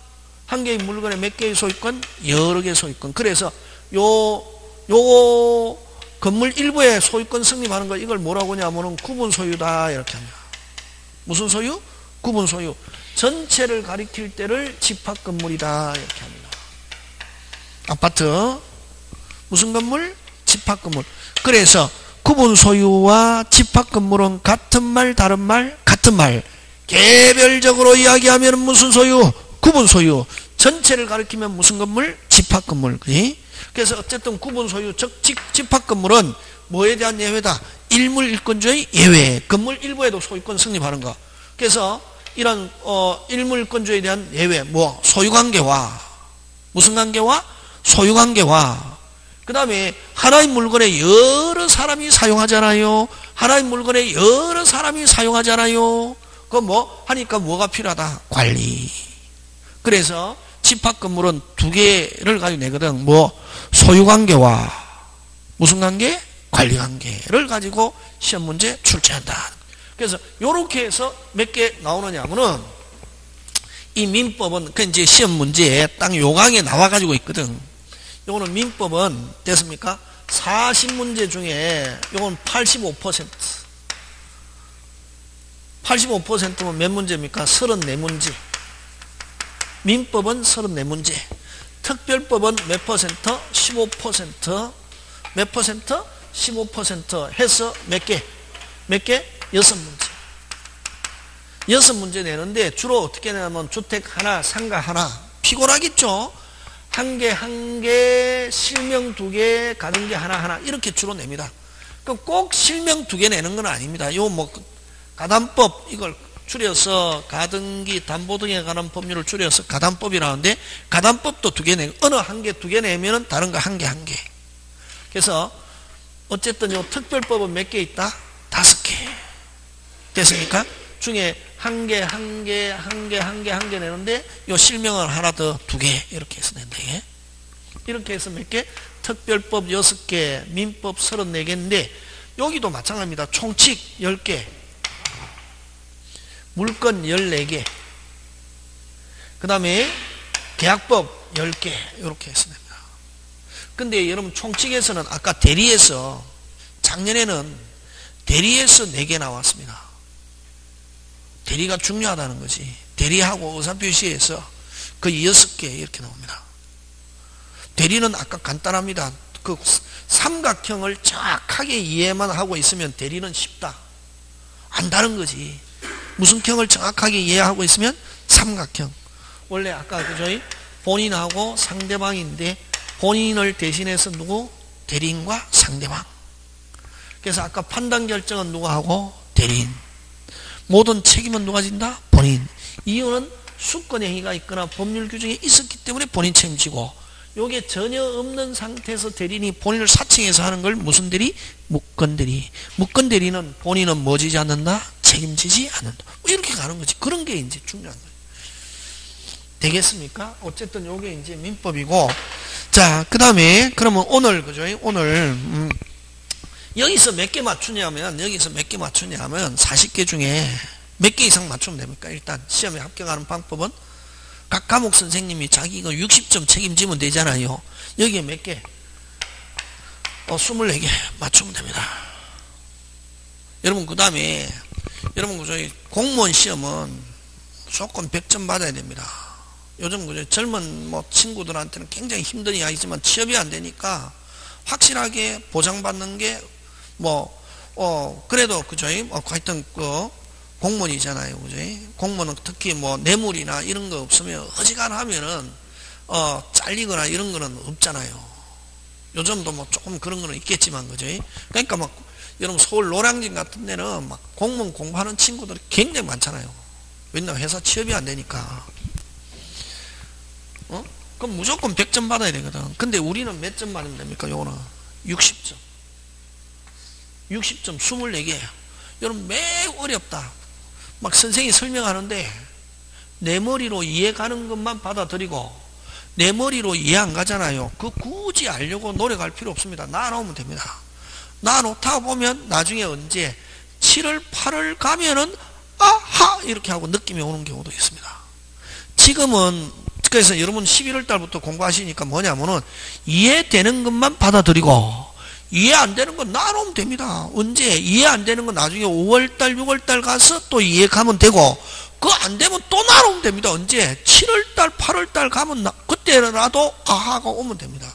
A: 한 개의 물건에 몇 개의 소유권? 여러 개의 소유권. 그래서 요 건물 일부에 소유권 성립하는 거, 이걸 뭐라고 하냐면은 구분 소유다 이렇게 합니다. 무슨 소유? 구분 소유. 전체를 가리킬 때를 집합 건물이다 이렇게 합니다. 아파트 무슨 건물? 집합 건물. 그래서 구분 소유와 집합 건물은 같은 말 다른 말? 같은 말. 개별적으로 이야기하면 무슨 소유? 구분 소유. 전체를 가리키면 무슨 건물? 집합 건물. 그래서 어쨌든 구분 소유, 즉 집합 건물은 뭐에 대한 예외다? 일물 일권주의 예외. 건물 일부에도 소유권 성립하는 거. 그래서 이런 일물 일권주의에 대한 예외, 뭐 소유관계와 무슨 관계와? 소유관계와. 그 다음에 하나의 물건에 여러 사람이 사용하잖아요. 하나의 물건에 여러 사람이 사용하잖아요. 그 뭐 하니까 뭐가 필요하다? 관리. 그래서 집합 건물은 두 개를 가지고 내거든. 뭐 소유관계와 무슨 관계? 관리관계를 가지고 시험 문제 출제한다. 그래서 요렇게 해서 몇 개 나오느냐면은 이 민법은 그 이제 시험 문제에 딱 요강에 나와 가지고 있거든. 요거는 민법은 됐습니까? 40문제 중에 요건 85%. 85%면 몇 문제입니까? 34문제. 민법은 34문제. 특별법은 몇 퍼센트? 15%. 몇 퍼센트? 15% 해서 몇 개? 몇 개? 6문제. 6문제 내는데 주로 어떻게 내냐면 주택 하나, 상가 하나. 피곤하겠죠? 한 개, 실명 2개, 가등기 하나 이렇게 주로 냅니다. 그럼 꼭 실명 2개 내는 건 아닙니다. 요 뭐 가담법 이걸 줄여서 가등기, 담보 등에 관한 법률을 줄여서 가담법이라는데 가담법도 2개 내고 어느 한 개, 2개 내면은 다른 거 한 개. 그래서 어쨌든 요 특별법은 몇 개 있다? 5개. 됐습니까? 중에 한 개 내는데 요 실명은 하나 더 2개 이렇게 해서 낸다. 이렇게 해서 몇 개? 특별법 6개, 민법 34개인데 여기도 마찬가지입니다. 총칙 10개, 물권 14개, 그 다음에 계약법 10개 이렇게 해서 냅니다. 근데 여러분 총칙에서는 아까 대리에서 작년에는 대리에서 4개 나왔습니다. 대리가 중요하다는 거지. 대리하고 의사표시에서 거의 6개 이렇게 나옵니다. 대리는 아까 간단합니다. 그 삼각형을 정확하게 이해만 하고 있으면 대리는 쉽다. 안다는 거지. 무슨 형을 정확하게 이해하고 있으면 삼각형. 원래 아까 그죠? 본인하고 상대방인데 본인을 대신해서 누구? 대리인과 상대방. 그래서 아까 판단 결정은 누가 하고? 대리인. 모든 책임은 누가 진다? 본인. 이유는 수권 행위가 있거나 법률 규정이 있었기 때문에 본인 책임지고, 요게 전혀 없는 상태에서 대리인이 본인을 사칭해서 하는 걸 무슨 대리? 무권 대리. 무권 대리는 본인은 뭐 지지 않는다? 책임지지 않는다. 뭐 이렇게 가는 거지. 그런 게 이제 중요한 거예요. 되겠습니까? 어쨌든 요게 이제 민법이고, 자, 그 다음에, 그러면 오늘, 그죠? 오늘, 여기서 몇 개 맞추냐면, 40개 중에 몇 개 이상 맞추면 됩니까? 일단, 시험에 합격하는 방법은, 각 과목 선생님이 자기 이거 60점 책임지면 되잖아요. 여기에 몇 개? 24개 맞추면 됩니다. 여러분, 그 다음에, 여러분, 그죠? 공무원 시험은 무조건 100점 받아야 됩니다. 요즘 그죠? 젊은 친구들한테는 굉장히 힘든 이야기지만 취업이 안 되니까 확실하게 보장받는 게 그래도 그죠? 하여튼 공무원이잖아요. 그죠? 공무원은 특히 뇌물이나 이런 거 없으면 어지간하면은 잘리거나 이런 거는 없잖아요. 요즘도 조금 그런 거는 있겠지만 그죠? 그러니까 여러분 서울 노량진 같은 데는 공무원 공부하는 친구들이 굉장히 많잖아요. 왜냐면 회사 취업이 안 되니까. 그럼 무조건 100점 받아야 되거든. 근데 우리는 몇 점 받으면 됩니까? 요거는 60점. 60점 24개. 여러분 매우 어렵다. 선생님이 설명하는데 내 머리로 이해가는 것만 받아들이고 내 머리로 이해 안 가잖아요. 굳이 알려고 노력할 필요 없습니다. 나눠오면 됩니다. 나눠놓다 보면 나중에 언제 7월 8월 가면은 아하 이렇게 하고 느낌이 오는 경우도 있습니다. 지금은 그래서 여러분 11월 달부터 공부하시니까 뭐냐면은 이해되는 것만 받아들이고 이해 안 되는 건 나눠오면 됩니다. 언제 이해 안 되는 건 나중에 5월 달 6월 달 가서 또 이해 가면 되고 그거 안 되면 또 나눠오면 됩니다. 언제 7월 달 8월 달 가면 그때라도 아하가 오면 됩니다.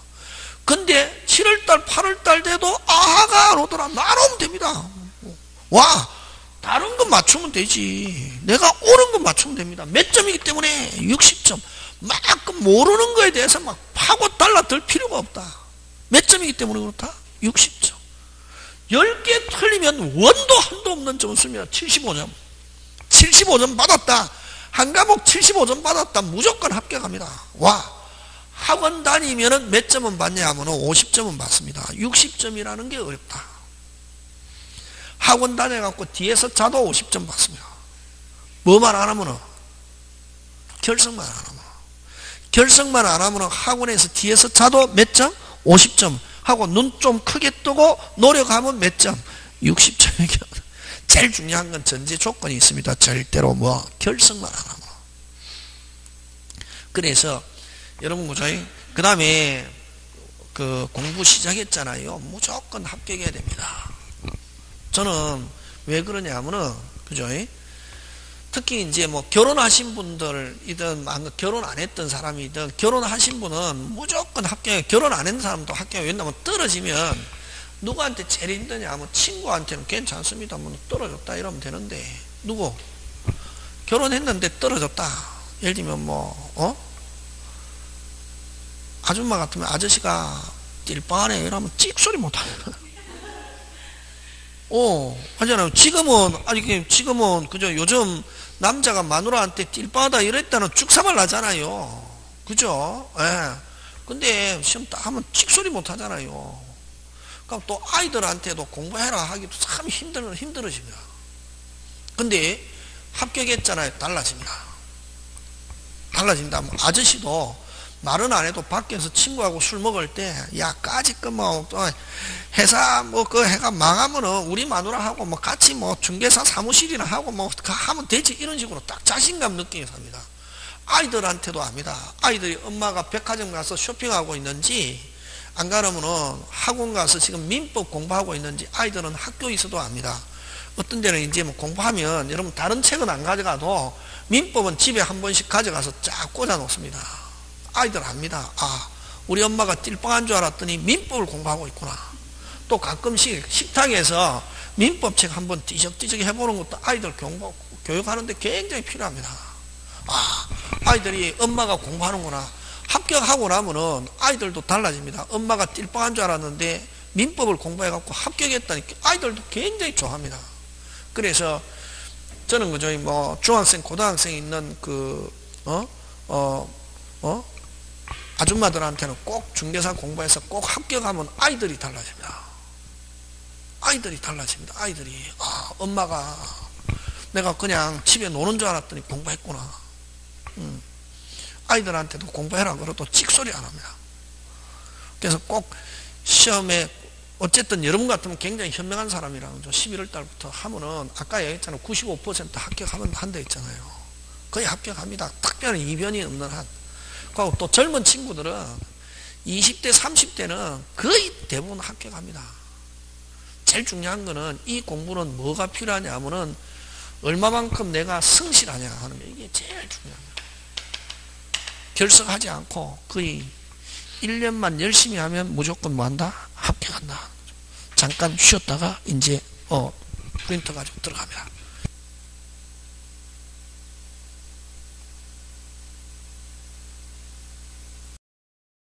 A: 근데 7월 달 8월 달 돼도 아하가 안 오더라 나눠오면 됩니다. 와 다른 거 맞추면 되지. 내가 옳은 거 맞추면 됩니다. 몇 점이기 때문에 60점. 막 모르는 거에 대해서 막 파고 달라들 필요가 없다. 몇 점이기 때문에 그렇다? 60점. 10개 틀리면 원도 한도 없는 점수입니다. 75점. 75점 받았다. 한 과목 75점 받았다. 무조건 합격합니다. 와. 학원 다니면은 몇 점은 받냐 하면 50점은 받습니다. 60점이라는 게 어렵다. 학원 다녀갖고 뒤에서 자도 50점 받습니다. 뭐만 안 하면은 결석만 안 하면 결석만 안 하면 학원에서 뒤에서 자도 몇 점? 50점 하고 눈 좀 크게 뜨고 노력하면 몇 점? 60점이죠. 제일 중요한 건 전제 조건이 있습니다. 절대로 결석만 안 하면. 그래서 여러분 그죠? 그 다음에 공부 시작했잖아요. 무조건 합격해야 됩니다. 저는 왜 그러냐면은 그죠? 특히 이제 결혼하신 분들이든 결혼 안 했던 사람이든 결혼하신 분은 무조건 합격해. 결혼 안 했는 사람도 합격해. 왜냐면 떨어지면 누구한테 제일 힘드냐 하면 친구한테는 괜찮습니다. 떨어졌다 이러면 되는데 누구 결혼했는데 떨어졌다. 예를 들면 아줌마 같으면 아저씨가 띨빵하네 이러면 찍소리 못하네. 하잖아요. 지금은 그죠? 요즘 남자가 마누라한테 띨빵하다 이랬다는 죽사말 나잖아요. 그죠? 예. 근데 시험 딱 하면 찍소리 못 하잖아요. 그럼 또 아이들한테도 공부해라 하기도 참 힘들어집니다. 근데 합격했잖아요. 달라집니다. 아저씨도 말은 안 해도 밖에서 친구하고 술 먹을 때, 야, 까짓거 회사 해가 망하면은 우리 마누라하고 같이 중개사 사무실이나 하고 하면 되지. 이런 식으로 딱 자신감 느끼게 삽니다. 아이들한테도 압니다. 아이들이 엄마가 백화점 가서 쇼핑하고 있는지, 안 가려면은 학원 가서 지금 민법 공부하고 있는지 아이들은 학교에서도 압니다. 어떤 데는 이제 공부하면 여러분 다른 책은 안 가져가도 민법은 집에 한 번씩 가져가서 쫙 꽂아 놓습니다. 아이들 압니다. 우리 엄마가 띨빵한 줄 알았더니 민법을 공부하고 있구나. 또 가끔씩 식탁에서 민법책 한번 띠적띠적 해보는 것도 아이들 교육하는데 굉장히 필요합니다. 아이들이 엄마가 공부하는구나. 합격하고 나면은 아이들도 달라집니다. 엄마가 띨빵한 줄 알았는데 민법을 공부해갖고 합격했다니까 아이들도 굉장히 좋아합니다. 그래서 저는 그저 중학생, 고등학생 있는 아줌마들한테는 꼭 중개사 공부해서 꼭 합격하면 아이들이 달라집니다. 아이들이 엄마가 내가 그냥 집에 노는 줄 알았더니 공부했구나. 아이들한테도 공부해라 그래도 찍소리 안 합니다. 그래서 꼭 시험에 어쨌든 여러분 같으면 굉장히 현명한 사람이라는 거죠. 11월 달부터 하면은 아까 얘기했잖아요. 95% 합격하면 한다 했잖아요. 거의 합격합니다. 특별히 이변이 없는 한. 그리고 또 젊은 친구들은 20대 30대는 거의 대부분 합격합니다. 제일 중요한 거는 이 공부는 뭐가 필요하냐 하면은 얼마만큼 내가 성실하냐 하는 게 이게 제일 중요합니다. 결석하지 않고 거의 1년만 열심히 하면 무조건 뭐 한다? 합격한다. 잠깐 쉬었다가 이제 프린터 가지고 들어갑니다.